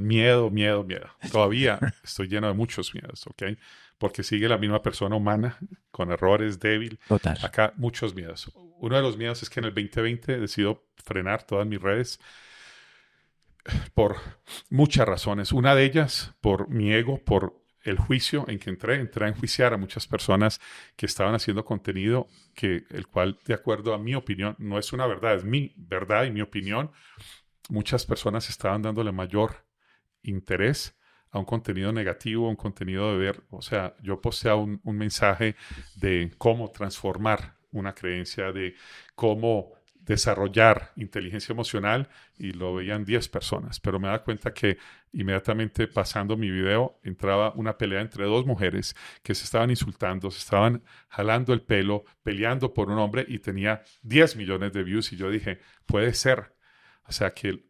Todavía estoy lleno de muchos miedos, ¿ok? Porque sigue la misma persona humana, con errores, débil. Total. Acá muchos miedos. Uno de los miedos es que en el 2020 decido frenar todas mis redes por muchas razones. Una de ellas, por mi ego, por el juicio en que entré a enjuiciar a muchas personas que estaban haciendo contenido el cual, de acuerdo a mi opinión, no es una verdad, es mi verdad y mi opinión. Muchas personas estaban dándole mayor interés a un contenido negativo, a un contenido de ver, o sea, yo posteaba un mensaje de cómo transformar una creencia, de cómo desarrollar inteligencia emocional y lo veían 10 personas, pero me da cuenta que inmediatamente pasando mi video entraba una pelea entre dos mujeres que se estaban insultando, se estaban jalando el pelo, peleando por un hombre y tenía 10 millones de views y yo dije, puede ser. O sea, que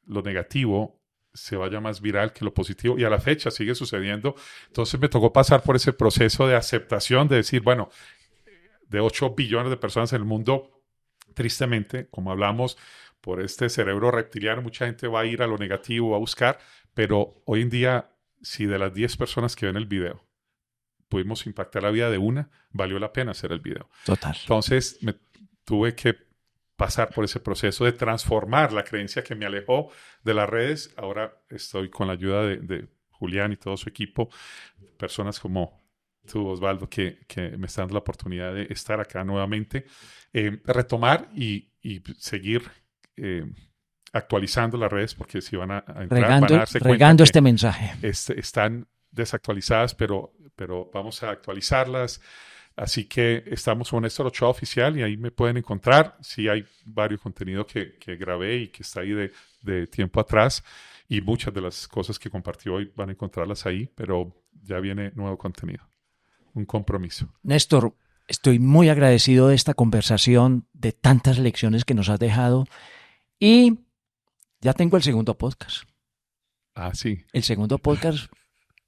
lo negativo se vaya más viral que lo positivo y a la fecha sigue sucediendo. Entonces me tocó pasar por ese proceso de aceptación, de decir, bueno, de 8 billones de personas en el mundo, tristemente, como hablamos, por este cerebro reptiliano, mucha gente va a ir a lo negativo, a buscar, pero hoy en día, si de las 10 personas que ven el video pudimos impactar la vida de una, valió la pena hacer el video. Total. Entonces me tuve que pasar por ese proceso de transformar la creencia que me alejó de las redes. Ahora estoy con la ayuda de Julián y todo su equipo, personas como tú, Osvaldo, que me están dando la oportunidad de estar acá nuevamente, retomar y seguir actualizando las redes, porque si van a entrar, van a darse cuenta regando que este mensaje. Están desactualizadas, pero vamos a actualizarlas. Así que estamos con Néstor Ochoa Oficial y ahí me pueden encontrar. Sí hay varios contenidos que grabé y que está ahí de tiempo atrás y muchas de las cosas que compartí hoy van a encontrarlas ahí, pero ya viene nuevo contenido. Un compromiso. Néstor, estoy muy agradecido de esta conversación, de tantas lecciones que nos has dejado y ya tengo el segundo podcast. Ah, sí. El segundo podcast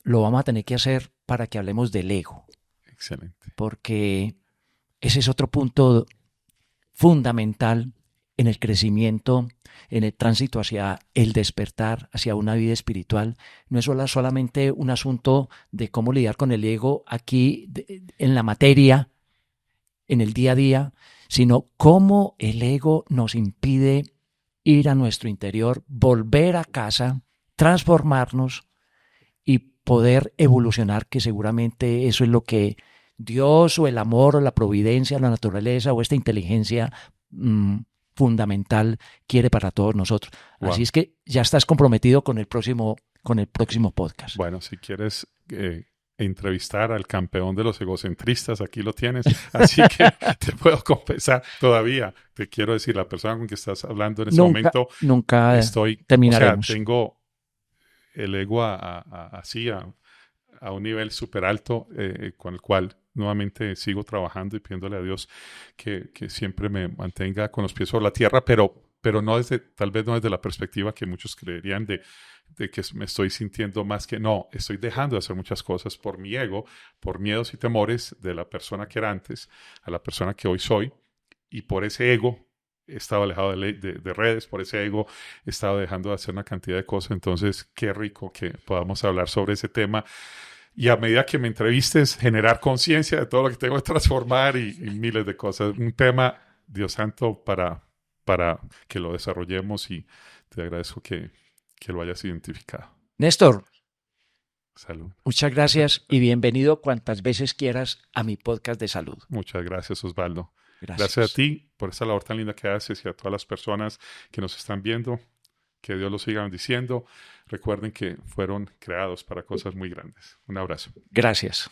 lo vamos a tener que hacer para que hablemos del ego. Excelente. Porque ese es otro punto fundamental en el crecimiento, en el tránsito hacia el despertar, hacia una vida espiritual. No es solamente un asunto de cómo lidiar con el ego aquí en la materia, en el día a día, sino cómo el ego nos impide ir a nuestro interior, volver a casa, transformarnos y poder evolucionar, que seguramente eso es lo que Dios o el amor o la providencia, la naturaleza o esta inteligencia fundamental quiere para todos nosotros. Wow. Así es que ya estás comprometido con el próximo podcast. Bueno, si quieres entrevistar al campeón de los egocentristas, aquí lo tienes. Así que te puedo confesar todavía, te quiero decir, la persona con que estás hablando en este momento, nunca terminaremos. O sea, tengo el ego así a un nivel súper alto con el cual nuevamente sigo trabajando y pidiéndole a Dios que siempre me mantenga con los pies sobre la tierra, pero no tal vez no desde la perspectiva que muchos creerían de que me estoy sintiendo más que no, estoy dejando de hacer muchas cosas por mi ego, por miedos y temores de la persona que era antes a la persona que hoy soy, y por ese ego he estado alejado de redes, por ese ego he estado dejando de hacer una cantidad de cosas. Entonces qué rico que podamos hablar sobre ese tema y a medida que me entrevistes generar conciencia de todo lo que tengo que transformar y miles de cosas. Un tema, Dios santo, para que lo desarrollemos, y te agradezco que lo hayas identificado. Néstor, salud. Muchas gracias y bienvenido cuantas veces quieras a mi podcast de salud. Muchas gracias, Osvaldo. Gracias a ti por esta labor tan linda que haces y a todas las personas que nos están viendo. Que Dios los siga bendiciendo. Recuerden que fueron creados para cosas muy grandes. Un abrazo. Gracias.